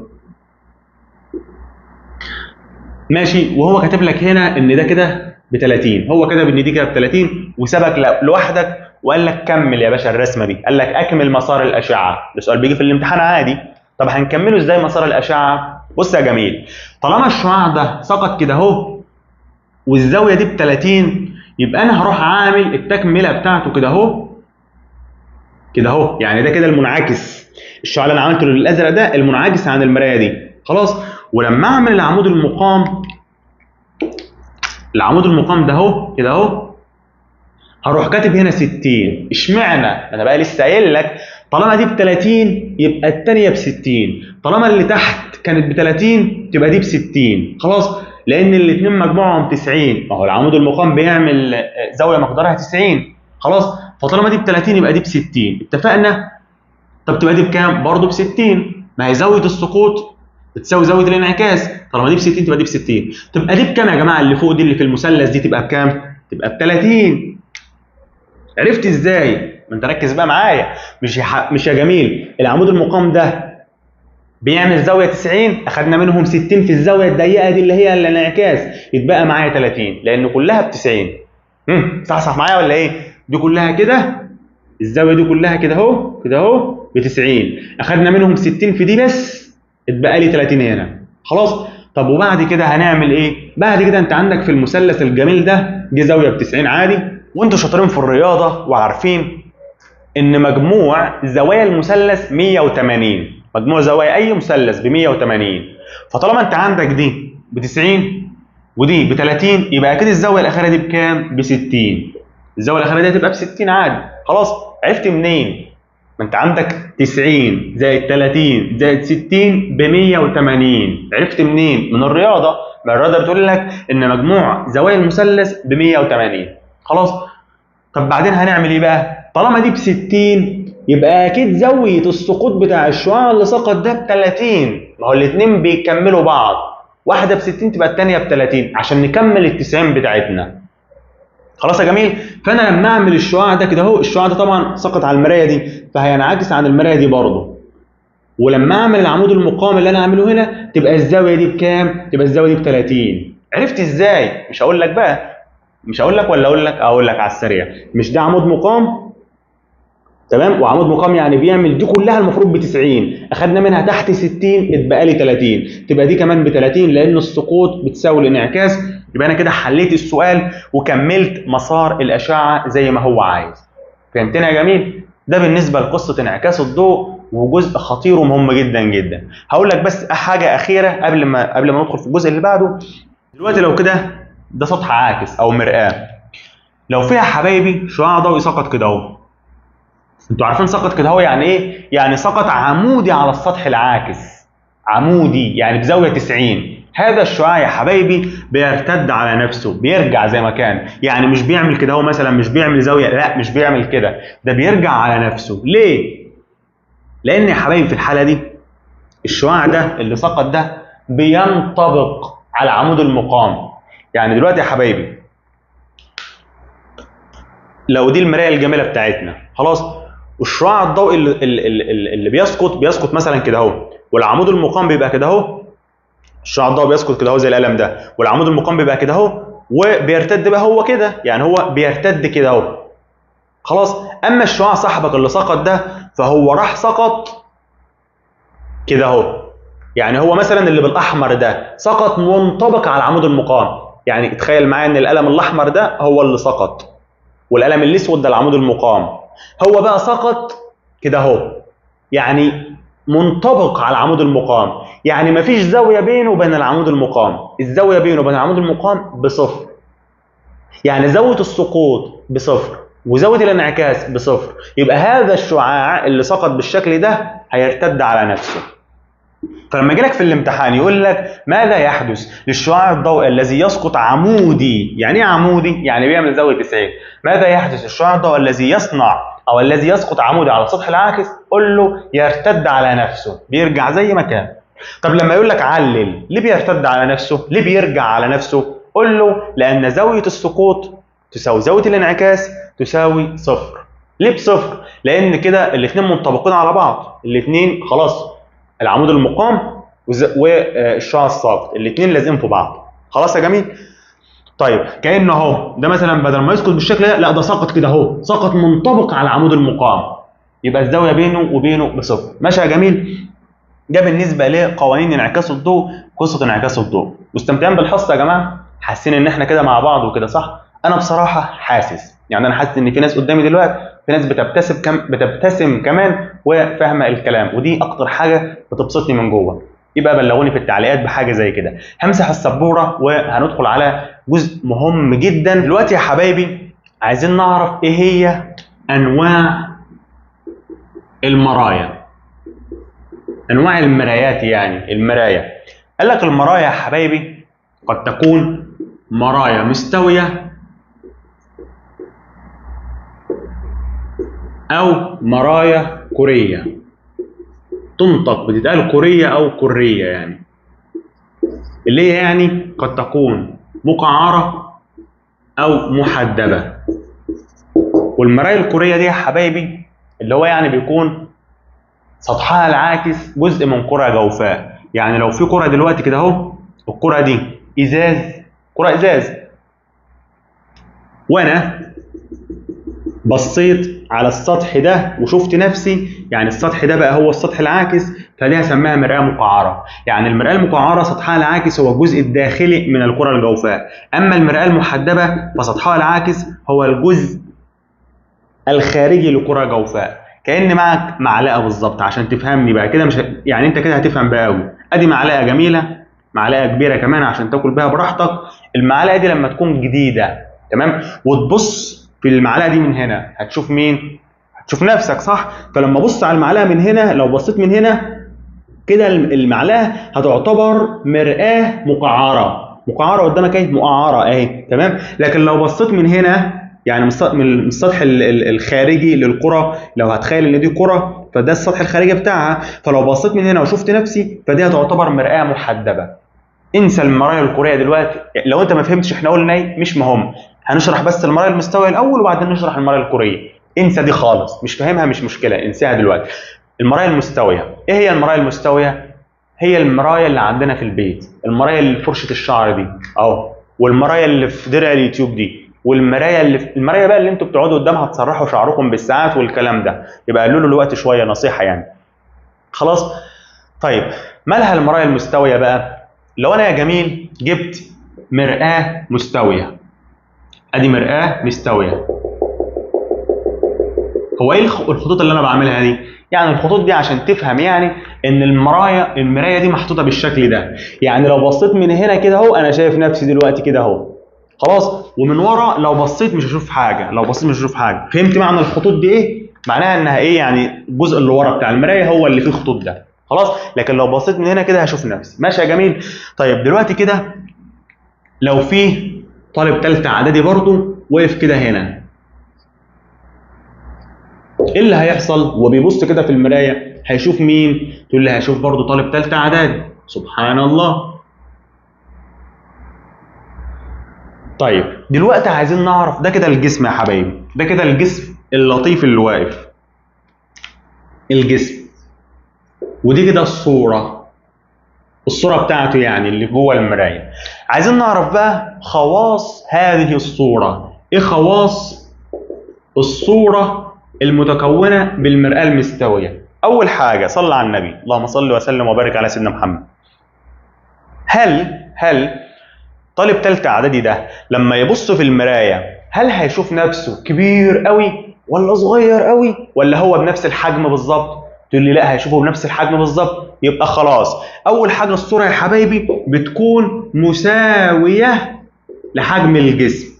ماشي، وهو كاتب لك هنا ان ده كده ب 30. هو كتب ان دي كده ب 30 وسابك لوحدك وقال لك كمل يا باشا الرسمه دي. قال لك اكمل مسار الاشعه. ده سؤال بيجي في الامتحان عادي. طب هنكمله ازاي مسار الاشعه؟ بص يا جميل، طالما الشعاع ده سقط كده اهو والزاويه دي ب 30، يبقى انا هروح عامل التكمله بتاعته كده اهو، كده اهو. يعني ده كده المنعكس. الشعاع اللي انا عملته الازرق ده المنعكس عن المرايه دي. خلاص. ولما اعمل العمود المقام، العمود المقام ده اهو كده اهو، هروح كاتب هنا 60. اشمعنى؟ انا بقى لسه قايل لك طالما دي ب 30 يبقى الثانيه ب 60. طالما اللي تحت كانت ب 30 تبقى دي ب 60. خلاص. لان الاثنين مجموعهم 90. ما هو العمود المقام بيعمل زاويه مقدارها 90. خلاص. فطالما دي ب 30 يبقى دي ب 60. اتفقنا؟ طب تبقى دي بكام؟ برضه ب 60. ما هي زاويه السقوط بتساوي زاويه الانعكاس. طالما دي ب 60 تبقى دي ب 60. تبقى دي بكام يا جماعه؟ اللي فوق دي اللي في المثلث دي تبقى بكام؟ تبقى ب 30. عرفت ازاي؟ ما انت ركز بقى معايا. مش يا جميل، العمود المقام ده بيعمل زاويه 90، اخدنا منهم 60 في الزاويه الضيقه دي اللي هي الانعكاس، يتبقى معايا 30 لان كلها ب 90. صح معايا ولا ايه؟ دي كلها كده، الزاويه دي كلها كده اهو، كده اهو ب 90. اخدنا منهم 60 في دي بس، اتبقى لي 30 هنا. خلاص. طب وبعد كده هنعمل ايه؟ بعد كده انت عندك في المثلث الجميل ده دي زاويه ب 90 عادي، وانتوا شاطرين في الرياضه وعارفين ان مجموع زوايا المثلث 180. مجموع زوايا اي مثلث ب 180. فطالما انت عندك دي ب 90 ودي ب 30، يبقى اكيد الزاويه الاخيره دي بكام؟ ب 60. الزاويه الاخيره دي هتبقى ب 60 عادي. خلاص. عرفت منين؟ ما انت عندك 90 زائد 30 زائد 60 ب 180. عرفت منين؟ من الرياضه. ما الرياضه بتقول لك ان مجموع زوايا المثلث ب 180. خلاص. طب بعدين هنعمل ايه بقى؟ طالما دي ب 60 يبقى اكيد زاويه السقوط بتاع الشعاع اللي سقط ده ب 30. ما هو الاثنين بيكملوا بعض، واحده ب 60 تبقى الثانيه ب 30 عشان نكمل ال 90 بتاعتنا. خلاص يا جميل؟ فانا لما اعمل الشعاع ده كده اهو، الشعاع ده طبعا سقط على المرايه دي فهينعكس عن المرايه دي برضه. ولما اعمل العمود المقام اللي انا اعمله هنا تبقى الزاويه دي بكام؟ تبقى الزاويه دي ب 30. عرفت ازاي؟ مش هقول لك بقى، مش هقول لك ولا اقول لك؟ اقول لك على السريع. مش ده عمود مقام؟ تمام. وعمود مقام يعني بيعمل دي كلها المفروض ب 90، اخدنا منها تحت 60 اتبقى لي 30. تبقى دي كمان ب 30 لان السقوط بتساوي الانعكاس. يبقى انا كده حليت السؤال وكملت مسار الاشعه زي ما هو عايز. فهمتنا يا جميل؟ ده بالنسبه لقصه انعكاس الضوء وجزء خطير ومهم جدا جدا. هقول لك بس حاجه اخيره قبل ما ندخل في الجزء اللي بعده. دلوقتي لو كده ده سطح عاكس او مرآة، لو فيها حبايبي شعاع ضوئي سقط كده اهو. انتوا عارفين سقط كده اهو يعني ايه؟ يعني سقط عمودي على السطح العاكس، عمودي يعني بزاويه 90. هذا الشعاع يا حبايبي بيرتد على نفسه، بيرجع زي ما كان، يعني مش بيعمل كده اهو مثلا، مش بيعمل زاويه، لا مش بيعمل كده، ده بيرجع على نفسه. ليه؟ لان يا حبايبي في الحاله دي الشعاع ده اللي سقط ده بينطبق على العمود المقام. يعني دلوقتي يا حبايبي لو دي المرايه الجميله بتاعتنا خلاص، والشعاع الضوئي اللي بيسقط مثلا كده اهو، والعمود المقام بيبقى كده اهو، الشعاع الضوئي بيسقط كده اهو زي القلم ده، والعمود المقام بيبقى كده اهو، وبيرتد بقى هو كده، يعني هو بيرتد كده اهو خلاص. اما الشعاع صاحبك اللي سقط ده فهو راح سقط كده اهو، يعني هو مثلا اللي بالاحمر ده سقط منطبق على العمود المقام. يعني تخيل معايا ان القلم الاحمر ده هو اللي سقط، والقلم الاسود ده العمود المقام، هو بقى سقط كده اهو، يعني منطبق على العمود المقام، يعني مفيش زاويه بينه وبين العمود المقام، الزاويه بينه وبين العمود المقام بصفر، يعني زاويه السقوط بصفر وزاويه الانعكاس بصفر. يبقى هذا الشعاع اللي سقط بالشكل ده هيرتد على نفسه. فلما يجي لك في الامتحان يقول لك ماذا يحدث للشعاع الضوئي الذي يسقط عمودي؟ يعني ايه عمودي؟ يعني بيعمل زاويه 90. ماذا يحدث للشعاع الضوئي الذي يصنع او الذي يسقط عمودي على السطح العاكس؟ قل له يرتد على نفسه، بيرجع زي ما كان. طب لما يقول لك علل ليه بيرتد على نفسه؟ ليه بيرجع على نفسه؟ قل له لان زاويه السقوط تساوي زاويه الانعكاس تساوي صفر. ليه بصفر؟ لان كده الاثنين منطبقين على بعض، الاثنين خلاص، العمود المقام والشعاع الساقط الاثنين لازقين في بعض. خلاص يا جميل؟ طيب كانه اهو ده مثلا بدل ما يسقط بالشكل ده، لا ده سقط كده اهو، سقط منطبق على العمود المقام، يبقى الزاويه بينه وبينه بصفر. ماشي يا جميل؟ ده بالنسبه لقوانين انعكاس الضوء، قصه انعكاس الضوء. مستمتعين بالحصه يا جماعه؟ حاسين ان احنا كده مع بعض وكده صح؟ انا بصراحه حاسس، يعني انا حاسس ان في ناس قدامي دلوقتي، في ناس بتبتسم كمان وفاهمه الكلام، ودي اكتر حاجه بتبسطني من جوه. يبقى بلغوني في التعليقات بحاجه زي كده. همسح السبوره وهندخل على جزء مهم جدا دلوقتي يا حبايبي. عايزين نعرف ايه هي انواع المرايا، انواع المرايات. يعني المرايه، قال لك المرايا يا حبايبي قد تكون مرايا مستويه او مرايا كريه، تنطق بتتقال كريه او كريه، يعني اللي هي يعني قد تكون مقعره او محدبه. والمرايا الكريه دي يا حبايبي اللي هو يعني بيكون سطحها العاكس جزء من كره جوفاء. يعني لو في كره دلوقتي كده اهو، الكره دي ازاز، كره ازاز، وانا بصيت على السطح ده وشفت نفسي، يعني السطح ده بقى هو السطح العاكس، فدي هسميها مرآة مقعرة. يعني المرآة المقعرة سطحها العاكس هو الجزء الداخلي من الكرة الجوفاء، أما المرآة المحدبة فسطحها العاكس هو الجزء الخارجي لكرة جوفاء. كأن معك معلقة بالظبط عشان تفهمني بقى كده، مش يعني أنت كده هتفهم بقى قوي. أدي معلقة جميلة، معلقة كبيرة كمان عشان تاكل بيها براحتك. المعلقة دي لما تكون جديدة تمام وتبص في المعلقه دي من هنا هتشوف مين؟ هتشوف نفسك صح؟ فلما ابص على المعلقه من هنا، لو بصيت من هنا كده المعلقه هتعتبر مرآة مقعره، مقعره قدامك اهي، مقعره اهي تمام. لكن لو بصيت من هنا يعني من السطح الخارجي للكره، لو هتخيل ان دي كره فده السطح الخارجي بتاعها، فلو بصيت من هنا وشفت نفسي فدي هتعتبر مرآة محدبه. انسى المرايا الكريه دلوقتي، لو انت ما فهمتش احنا قلنا ايه مش مهم، هنشرح بس المرايا المستويه الاول وبعدين نشرح المرايا الكريه. انسى دي خالص، مش فاهمها مش مشكله، انساها دلوقتي. المرايا المستويه، ايه هي المرايا المستويه؟ هي المرايا اللي عندنا في البيت، المرايا اللي في فرشه الشعر دي اهو، والمرايا اللي في درع اليوتيوب دي، والمرايا المرايا بقى اللي انتوا بتقعدوا قدامها تسرحوا شعركم بالساعات والكلام ده، يبقى قالوا له الوقت شويه نصيحه يعني. خلاص؟ طيب مالها المرايا المستويه بقى؟ لو انا يا جميل جبت مرآة مستويه، ادي مرآة مستويه، هو ايه الخطوط اللي انا بعملها دي؟ يعني الخطوط دي عشان تفهم يعني ان المرايه دي محطوطه بالشكل ده. يعني لو بصيت من هنا كده اهو انا شايف نفسي دلوقتي كده اهو، خلاص. ومن ورا لو بصيت مش هشوف حاجه، لو بصيت مش هشوف حاجه. فهمت معنى الخطوط دي ايه؟ معناها انها ايه؟ يعني الجزء اللي ورا بتاع المرايه هو اللي فيه خطوط ده، خلاص. لكن لو بصيت من هنا كده هشوف نفسي. ماشي يا جميل. طيب دلوقتي كده لو في طالب ثالثه اعدادي برضه وقف كده هنا، ايه اللي هيحصل؟ وبيبص كده في المرايه هيشوف مين؟ تقول لي هيشوف برضه طالب ثالثه اعدادي. سبحان الله. طيب دلوقتي عايزين نعرف، ده كده الجسم يا حبايبي، ده كده الجسم اللطيف اللي واقف، الجسم. ودي كده الصورة بتاعته يعني اللي جوه المراية. عايزين نعرف بقى خواص هذه الصورة. ايه خواص الصورة المتكونة بالمرآة المستوية؟ أول حاجة صلى على النبي، اللهم صل وسلم وبارك على سيدنا محمد. هل طالب ثالثه اعدادي ده لما يبص في المرايه هل هيشوف نفسه كبير قوي ولا صغير قوي ولا هو بنفس الحجم بالظبط؟ تقول لي لا هيشوفه بنفس الحجم بالظبط. يبقى خلاص اول حاجه الصوره يا حبايبي بتكون مساويه لحجم الجسم.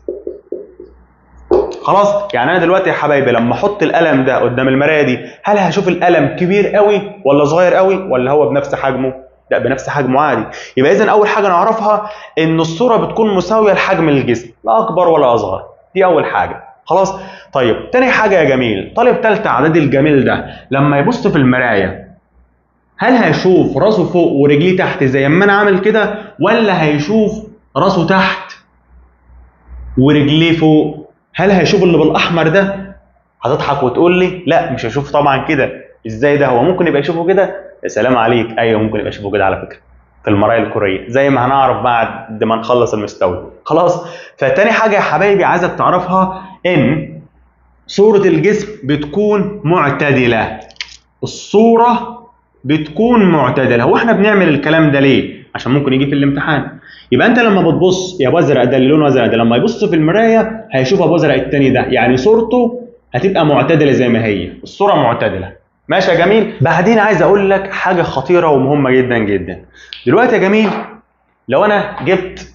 خلاص. يعني انا دلوقتي يا حبايبي لما احط القلم ده قدام المرايه دي هل هشوف القلم كبير قوي ولا صغير قوي ولا هو بنفس حجمه؟ لا بنفس حجمه عادي. يبقى اذا اول حاجه نعرفها ان الصوره بتكون مساويه لحجم الجسم، لا اكبر ولا اصغر. دي اول حاجه، خلاص. طيب تاني حاجه يا جميل، طالب ثالثه اعدادي الجميل ده لما يبص في المرايه هل هيشوف راسه فوق ورجليه تحت زي ما انا عامل كده ولا هيشوف راسه تحت ورجليه فوق؟ هل هيشوف اللي بالاحمر ده؟ هتضحك وتقول لي لا مش هيشوف طبعا كده. ازاي ده؟ هو ممكن يبقى يشوفه كده؟ يا سلام عليك، ايوه ممكن يبقى يشوفه كده على فكره في المرايه الكوريه زي ما هنعرف بعد ما نخلص المستوي، خلاص. فتاني حاجه يا حبايبي عايزك تعرفها ان صوره الجسم بتكون معتدله. الصوره بتكون معتدله. هو احنا بنعمل الكلام ده ليه؟ عشان ممكن يجي في الامتحان. يبقى انت لما بتبص يا ابو ازرق ده اللي لونه ازرق ده لما يبص في المرايه هيشوف ابو ازرق التاني ده، يعني صورته هتبقى معتدله زي ما هي، الصوره معتدله. ماشي يا جميل. بعدين عايز اقول لك حاجه خطيره ومهمه جدا جدا. دلوقتي يا جميل لو انا جبت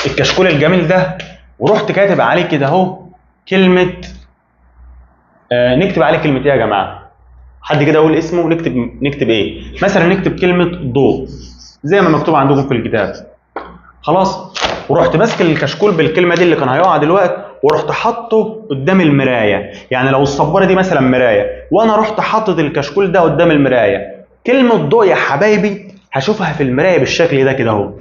الكشكول الجميل ده ورحت كاتب عليه كده اهو كلمه، نكتب عليه كلمه ايه يا جماعه؟ حد كده يقول اسمه. نكتب ايه؟ مثلا نكتب كلمه ضوء زي ما مكتوب عندكم في الكتاب، خلاص. ورحت ماسك الكشكول بالكلمه دي اللي كان هيقع دلوقتي ورحت حاطه قدام المرايه. يعني لو الصباره دي مثلا مرايه وانا رحت حاطط الكشكول ده قدام المرايه، كلمه ضوء يا حبايبي هشوفها في المرايه بالشكل ده كده اهو،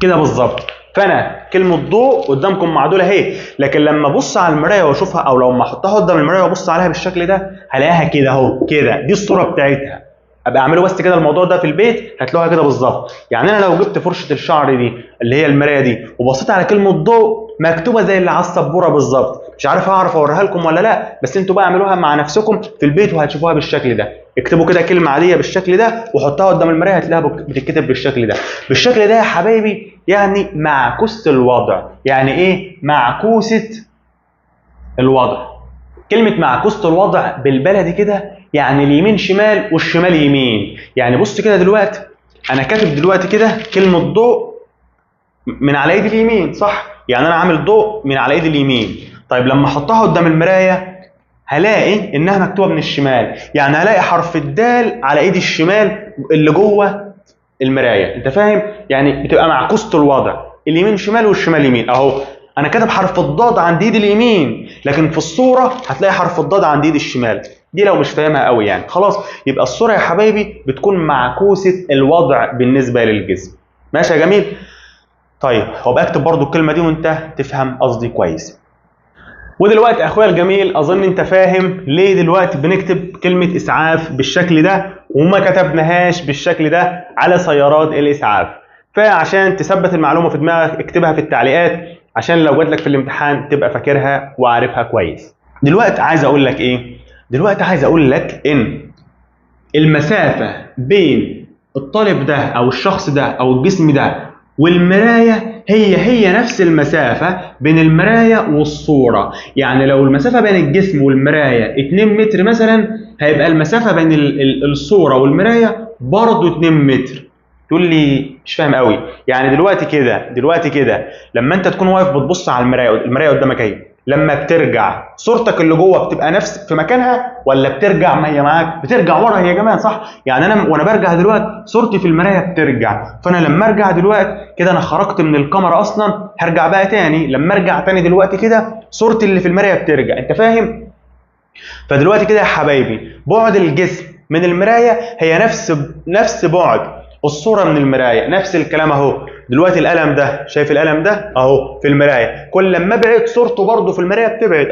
كده بالظبط. فانا كلمه ضوء قدامكم معدوله اهي، لكن لما ابص على المرايه واشوفها او لما احطها قدام المرايه وابص عليها بالشكل ده هلاقيها كده اهو، كده. دي الصوره بتاعتها. ابقى اعملوا بس كده الموضوع ده في البيت هتلاقوها كده بالظبط. يعني انا لو جبت فرشه الشعر دي اللي هي المرايه دي وبصيت على كلمه ضوء مكتوبه زي اللي على السبوره بالظبط، مش عارف هعرف اوريها لكم ولا لا، بس انتوا بقى اعملوها مع نفسكم في البيت وهتشوفوها بالشكل ده. اكتبوا كده كلمه عاديه بالشكل ده وحطها قدام المرايه هتلاقيها بتتكتب بالشكل ده. بالشكل ده يا حبايبي يعني معكوسه الوضع. يعني ايه معكوسه الوضع؟ كلمه معكوسه الوضع بالبلدي كده يعني اليمين شمال والشمال يمين. يعني بص كده دلوقتي انا كاتب دلوقتي كده كلمه ضوء من على ايدي اليمين، صح؟ يعني انا عامل ضوء من على ايدي اليمين. طيب لما احطها قدام المرايه هلاقي انها مكتوبه من الشمال، يعني هلاقي حرف الدال على ايدي الشمال اللي جوه المرايه. انت فاهم؟ يعني بتبقى معكوسه الوضع، اليمين شمال والشمال يمين. اهو انا كاتب حرف الضاد عند ايدي اليمين لكن في الصوره هتلاقي حرف الضاد عند ايدي الشمال. دي لو مش فاهمها قوي يعني، خلاص. يبقى الصوره يا حبايبي بتكون معكوسه الوضع بالنسبه للجسم. ماشي يا جميل؟ طيب هو بكتب برضو الكلمه دي وانت تفهم قصدي كويس. ودلوقتي اخويا الجميل اظن انت فاهم ليه دلوقتي بنكتب كلمه اسعاف بالشكل ده وما كتبناهاش بالشكل ده على سيارات الاسعاف. فعشان تثبت المعلومه في دماغك اكتبها في التعليقات عشان لو جات لك في الامتحان تبقى فاكرها وعارفها كويس. دلوقتي عايز اقول لك ايه؟ دلوقتي عايز اقول لك ان المسافه بين الطالب ده او الشخص ده او الجسم ده والمراية هي نفس المسافة بين المراية والصورة. يعني لو المسافة بين الجسم والمراية 2 متر مثلا، هيبقى المسافة بين الصورة والمراية برضه 2 متر. تقول لي مش فاهم قوي. يعني دلوقتي كده لما انت تكون واقف بتبص على المراية قدامك اهي، لما بترجع صورتك اللي جوه بتبقى نفس في مكانها، ولا بترجع ما هي معاك؟ بترجع ورا يا جماعه، صح؟ يعني انا وانا برجع دلوقتي صورتي في المرايه بترجع، فانا لما ارجع دلوقتي كده انا خرجت من الكاميرا اصلا، هرجع بقى تاني. لما ارجع تاني دلوقتي كده صورتي اللي في المرايه بترجع. انت فاهم؟ فدلوقتي كده يا حبايبي بعد الجسم من المرايه هي نفس بعد الصوره من المرايه، نفس الكلام اهو. دلوقتي القلم ده، شايف القلم ده اهو في المرايه، كل لما ابعد صورته برضه في المرايه بتبعد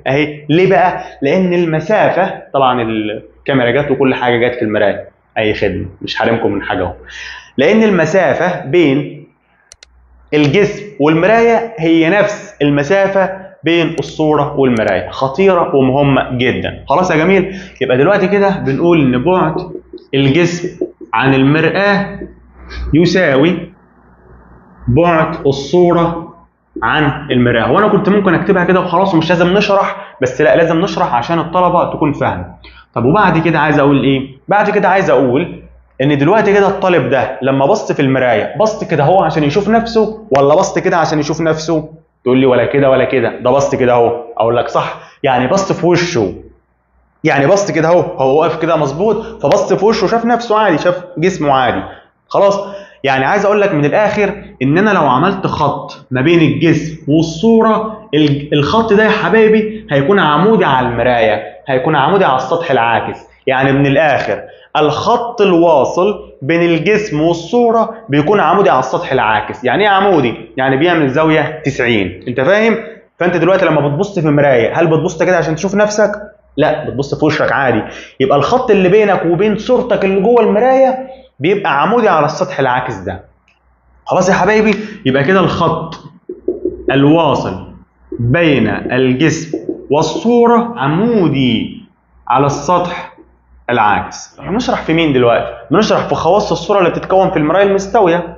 اهي. ليه بقى؟ لان المسافه، طبعا الكاميرا جت وكل حاجه جت في المرايه، اي خدمه، مش حارمكم من حاجه اهو. لان المسافه بين الجسم والمرايه هي نفس المسافه بين الصوره والمرايه. خطيره ومهمه جدا. خلاص يا جميل؟ يبقى دلوقتي كده بنقول ان بعد الجسم عن المرآة يساوي بعد الصورة عن المرآة. وانا كنت ممكن اكتبها كده وخلاص ومش لازم نشرح، بس لا، لازم نشرح عشان الطلبة تكون فاهمة. طب وبعد كده عايز اقول ايه؟ بعد كده عايز اقول ان دلوقتي كده الطالب ده لما بص في المراية، بص كده هو عشان يشوف نفسه، ولا بص كده عشان يشوف نفسه؟ تقول لي ولا كده ولا كده، ده بص كده اهو. اقول لك صح، يعني بص في وشه، يعني بص كده اهو، هو واقف كده مظبوط، فبص في وشه شاف نفسه عادي، شاف جسمه عادي. خلاص؟ يعني عايز اقول لك من الاخر ان انا لو عملت خط ما بين الجسم والصوره، الخط ده يا حبايبي هيكون عمودي على المرايه، هيكون عمودي على السطح العاكس. يعني من الاخر الخط الواصل بين الجسم والصوره بيكون عمودي على السطح العاكس. يعني ايه عمودي؟ يعني بيعمل زاويه 90. انت فاهم؟ فانت دلوقتي لما بتبص في المرايه، هل بتبص كده عشان تشوف نفسك؟ لا، بتبص في وشك عادي. يبقى الخط اللي بينك وبين صورتك اللي جوه المرايه بيبقى عمودي على السطح العاكس ده. خلاص يا حبايبي؟ يبقى كده الخط الواصل بين الجسم والصوره عمودي على السطح العاكس. بنشرح في مين دلوقتي؟ بنشرح في خواص الصوره اللي بتتكون في المرايه المستويه،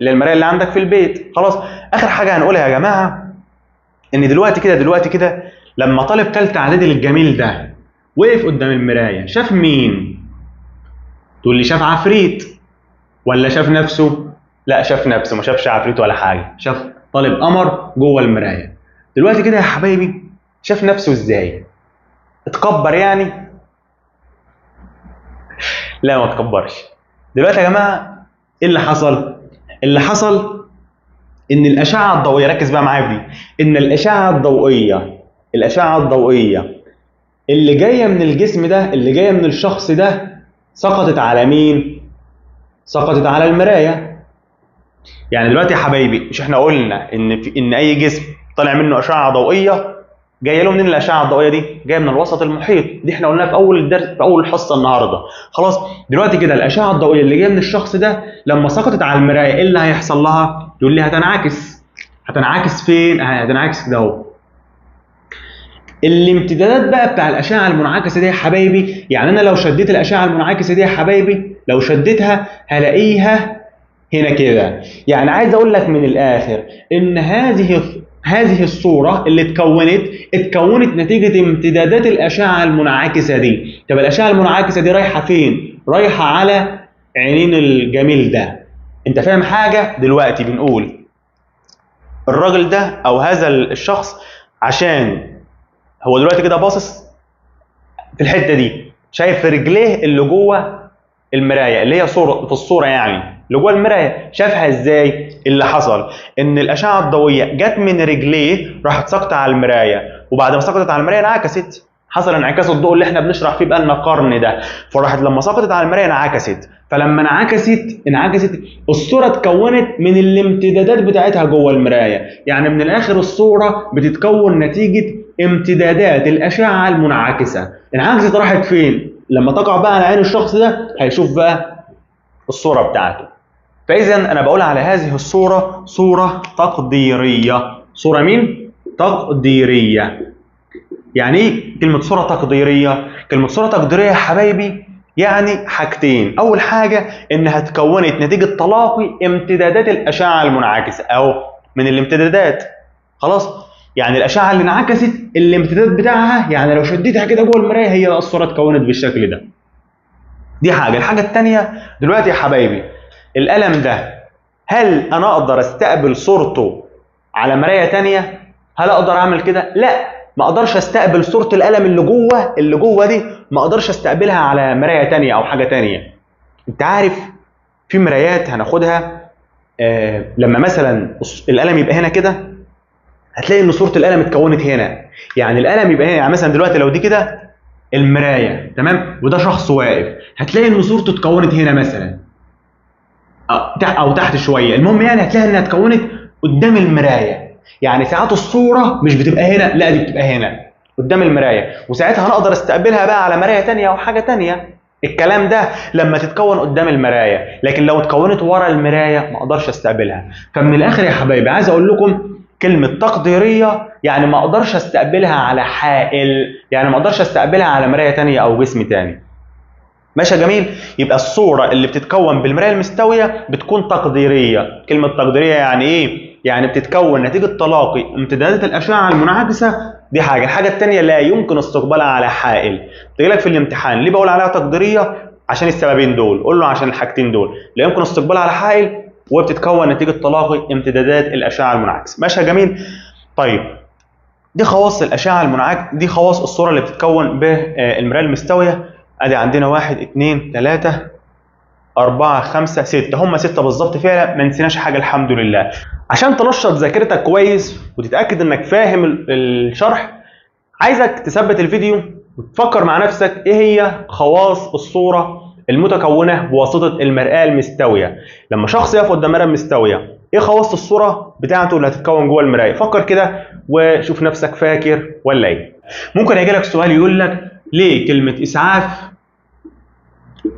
اللي المرايه اللي عندك في البيت. خلاص؟ اخر حاجه هنقولها يا جماعه ان دلوقتي كده لما طالب ثالثه اعدادي الجميل ده وقف قدام المرايه، شاف مين؟ تقول لي شاف عفريت ولا شاف نفسه؟ لا، شاف نفسه، ما شافش عفريت ولا حاجه، شاف طالب قمر جوه المرايه. دلوقتي كده يا حبايبي شاف نفسه ازاي؟ اتكبر يعني؟ لا، ما اتكبرش. دلوقتي يا جماعه ايه اللي حصل؟ اللي حصل ان الاشعه الضوئيه، ركز بقى معايا في دي، ان الاشعه الضوئيه اللي جايه من الجسم ده، اللي جايه من الشخص ده، سقطت على مين؟ سقطت على المرايه. يعني دلوقتي يا حبايبي مش احنا قلنا ان اي جسم طالع منه اشعه ضوئيه، جايه له منين الاشعه الضوئيه دي؟ جايه من الوسط المحيط. دي احنا قلناها في اول الدرس، في اول حصه النهارده. خلاص؟ دلوقتي كده الاشعه الضوئيه اللي جايه من الشخص ده لما سقطت على المرايه ايه اللي هيحصل لها؟ يقول لي هتنعكس فين؟ هتنعكس كده اهو. الامتدادات بقى بتاع الاشعه المنعكسه دي يا حبايبي، يعني انا لو شديت الاشعه المنعكسه دي يا حبايبي، لو شديتها هلاقيها هنا كده. يعني عايز اقول لك من الاخر ان هذه الصوره اللي اتكونت نتيجه امتدادات الاشعه المنعكسه دي. طب الاشعه المنعكسه دي رايحه فين؟ رايحه على عينين الجميل ده. انت فاهم حاجه؟ دلوقتي بنقول الراجل ده او هذا الشخص، عشان هو دلوقتي كده باصص في الحته دي، شايف رجليه اللي جوه المرايه، اللي هي صوره في الصوره، يعني اللي جوه المرايه، شافها ازاي؟ اللي حصل ان الاشعه الضوئيه جت من رجليه، راحت ساقطه على المرايه، وبعد ما سقطت على المرايه انعكست. حصل انعكاس الضوء اللي احنا بنشرح فيه بقالنا قرن ده. فراحت لما سقطت على المرايه انعكست، فلما انعكست الصوره اتكونت من الامتدادات بتاعتها جوه المرايه. يعني من الاخر الصوره بتتكون نتيجه امتدادات الاشعه المنعكسه. انعكست راحت فين؟ لما تقع بقى على عين الشخص ده هيشوف بقى الصوره بتاعته. فاذا انا بقول على هذه الصوره صوره تقديريه. صوره مين؟ تقديريه. يعني ايه كلمه صوره تقديريه؟ كلمه صوره تقديريه يا حبايبي يعني حاجتين، اول حاجه انها اتكونت نتيجه تلاقي امتدادات الاشعه المنعكسه او من الامتدادات. خلاص، يعني الاشعه اللي انعكست الامتداد بتاعها، يعني لو شديتها كده جوه المرايه هي الصوره اتكونت بالشكل ده. دي حاجه. الحاجه الثانيه دلوقتي يا حبايبي، القلم ده هل انا اقدر استقبل صورته على مرايه ثانيه؟ هل اقدر اعمل كده؟ لا، ما اقدرش استقبل صوره القلم اللي جوه دي، ما اقدرش استقبلها على مرايه ثانيه او حاجه ثانيه. انت عارف في مرايات هناخدها لما مثلا القلم يبقى هنا كده، هتلاقي ان صوره القلم اتكونت هنا. يعني القلم يبقى هنا، يعني مثلا دلوقتي لو دي كده المرايه تمام وده شخص واقف، هتلاقي ان صورته اتكونت هنا مثلا او تحت شويه، المهم يعني هتلاقي انها اتكونت قدام المرايه. يعني ساعات الصوره مش بتبقى هنا، لا دي بتبقى هنا قدام المرايه، وساعتها هنقدر استقبلها بقى على مرايه ثانيه او حاجه ثانيه. الكلام ده لما تتكون قدام المرايه، لكن لو اتكونت ورا المرايه ما اقدرش استقبلها. فمن الاخر يا حبايبي عايز اقول لكم كلمه تقديريه يعني ما اقدرش استقبلها على حائل، يعني ما اقدرش استقبلها على مرايه ثانيه او جسم ثاني. ماشي يا جميل؟ يبقى الصورة اللي بتتكون بالمراية المستوية بتكون تقديرية. كلمة تقديرية يعني إيه؟ يعني بتتكون نتيجة تلاقي امتدادات الأشعة المنعكسة. دي حاجة. الحاجة الثانية لا يمكن استقبالها على حائل. تجيلك في الامتحان ليه بقول عليها تقديرية؟ عشان السببين دول، قول له عشان الحاجتين دول، لا يمكن استقبالها على حائل وبتتكون نتيجة تلاقي امتدادات الأشعة المنعكسة. ماشي يا جميل؟ طيب دي خواص الأشعة المنعكسة، دي خواص الصورة اللي بتتكون بالمراية المستوية. ادي عندنا 1 2 3 4 5 6، هم 6 بالظبط فعلا، ما نسيناش حاجه الحمد لله. عشان تنشط ذاكرتك كويس وتتاكد انك فاهم الشرح، عايزك تثبت الفيديو وتفكر مع نفسك ايه هي خواص الصوره المتكونه بواسطه المرآة المستويه. لما شخص يقف قدام مرآة مستويه، ايه خواص الصوره بتاعته اللي هتتكون جوه المرايه؟ فكر كده وشوف نفسك فاكر ولا ايه. ممكن يجي لك سؤال يقول لك ليه كلمه اسعاف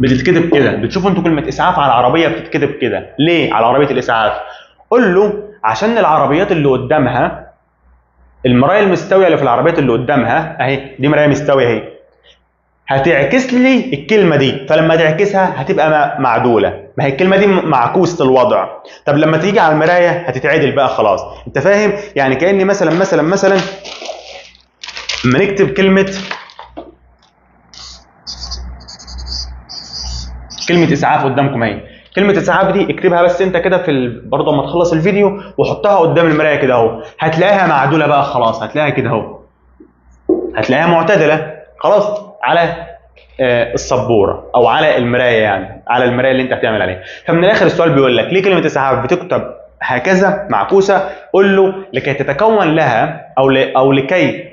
بتتكتب كده؟ بتشوفوا انتوا كلمه اسعاف على العربيه بتتكتب كده ليه على عربيه الاسعاف؟ قول له عشان العربيات اللي قدامها، المرايه المستويه اللي في العربيات اللي قدامها اهي، دي مرايه مستويه اهي، هتعكس لي الكلمه دي، فلما تعكسها هتبقى معدوله. ما هي الكلمه دي معكوسه الوضع، طب لما تيجي على المرايه هتتعدل بقى خلاص. انت فاهم؟ يعني كاني مثلا لما نكتب كلمه اسعاف قدامكم اهي، كلمه اسعاف دي اكتبها بس انت كده في برضه اما تخلص الفيديو وحطها قدام المرايه كده اهو، هتلاقيها معدوله بقى خلاص، هتلاقيها كده اهو، هتلاقيها معتدله خلاص على السبوره او على المرايه، يعني على المرايه اللي انت بتعمل عليها. فمن الاخر السؤال بيقول لك ليه كلمه اسعاف بتكتب هكذا معكوسه؟ قول له لكي تتكون لها او لكي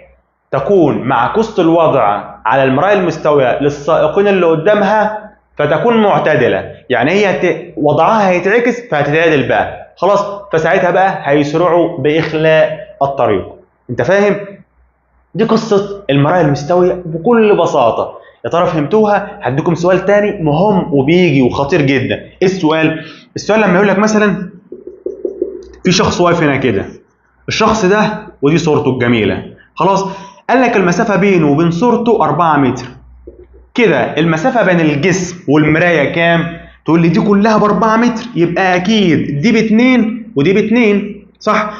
تكون معكوسه الوضع على المرايه المستويه للسائقين اللي قدامها فتكون معتدله، يعني هي وضعها هيتعكس فهتتعدل بقى خلاص، فساعتها بقى هيسرعوا باخلاء الطريق. انت فاهم؟ دي قصه المرايه المستويه بكل بساطه. يا ترى فهمتوها؟ هديكم سؤال تاني مهم وبيجي وخطير جدا. ايه السؤال؟ السؤال لما يقول لك مثلا في شخص واقف هنا كده، الشخص ده ودي صورته الجميله خلاص، قال لك المسافه بينه وبين صورته 4 متر. كده المسافة بين الجسم والمراية كام؟ تقول لي دي كلها ب4 متر، يبقى أكيد دي ب2 ودي ب2 صح؟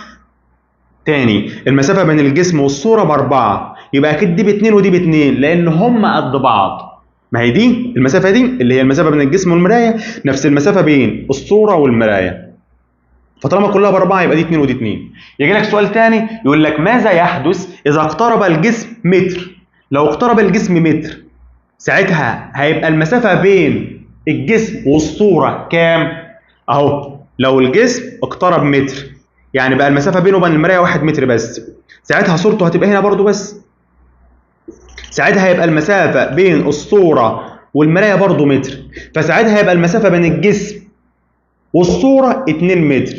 تاني، المسافة بين الجسم والصورة ب4، يبقى أكيد دي ب2 ودي ب2 لأن هم قد بعض. ما هي دي المسافة دي اللي هي المسافة بين الجسم والمراية نفس المسافة بين الصورة والمراية، فطالما كلها ب4 يبقى دي 2 ودي 2. يجي لك سؤال تاني يقول لك ماذا يحدث إذا اقترب الجسم متر؟ لو اقترب الجسم متر ساعتها هيبقى المسافة بين الجسم والصورة كام؟ اهو لو الجسم اقترب متر يعني بقى المسافة بينه وبين المراية 1 متر بس، ساعتها صورته هتبقى هنا برضو بس، ساعتها هيبقى المسافة بين الصورة والمراية برضو متر، فساعتها هيبقى المسافة بين الجسم والصورة 2 متر.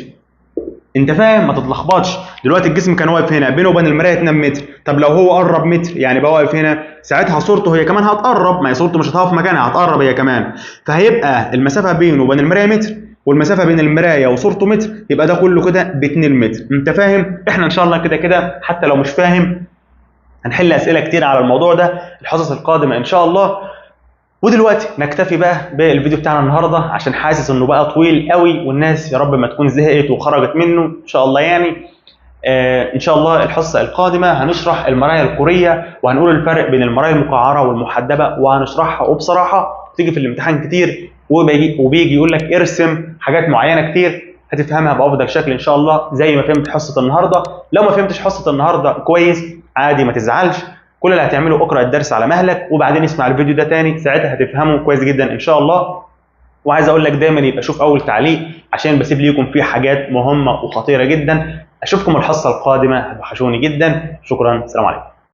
انت فاهم؟ ما تتلخبطش. دلوقتي الجسم كان واقف هنا بينه وبين المرايه 2 متر، طب لو هو قرب متر يعني بقى واقف هنا، ساعتها صورته هي كمان هتقرب، ما هي صورته مش هتقف مكانها، هتقرب هي كمان، فهيبقى المسافه بينه وبين المرايه متر والمسافه بين المرايه وصورته متر، يبقى ده كله كده ب2 متر. انت فاهم؟ احنا ان شاء الله كده كده حتى لو مش فاهم هنحل اسئله كتير على الموضوع ده الحصص القادمه ان شاء الله. ودلوقتي نكتفي بقى بالفيديو بتاعنا النهارده، عشان حاسس انه بقى طويل قوي والناس يا رب ما تكون زهقت وخرجت منه ان شاء الله يعني. ان شاء الله الحصه القادمه هنشرح المرايا الكوريه، وهنقول الفرق بين المرايا المقعره والمحدبه، وهنشرحها. وبصراحه بتيجي في الامتحان كتير وبيجي يقول لك ارسم حاجات معينه كتير، هتفهمها بافضل شكل ان شاء الله زي ما فهمت حصه النهارده. لو ما فهمتش حصه النهارده كويس عادي ما تزعلش، كل اللي هتعمله اقرا الدرس على مهلك وبعدين اسمع الفيديو ده تاني، ساعتها هتفهمه كويس جدا ان شاء الله. وعايز اقول لك دايما يبقى شوف اول تعليق، عشان بسيب ليكم فيه حاجات مهمه وخطيره جدا. اشوفكم الحصه القادمه، هتوحشوني جدا. شكرا، سلام عليكم.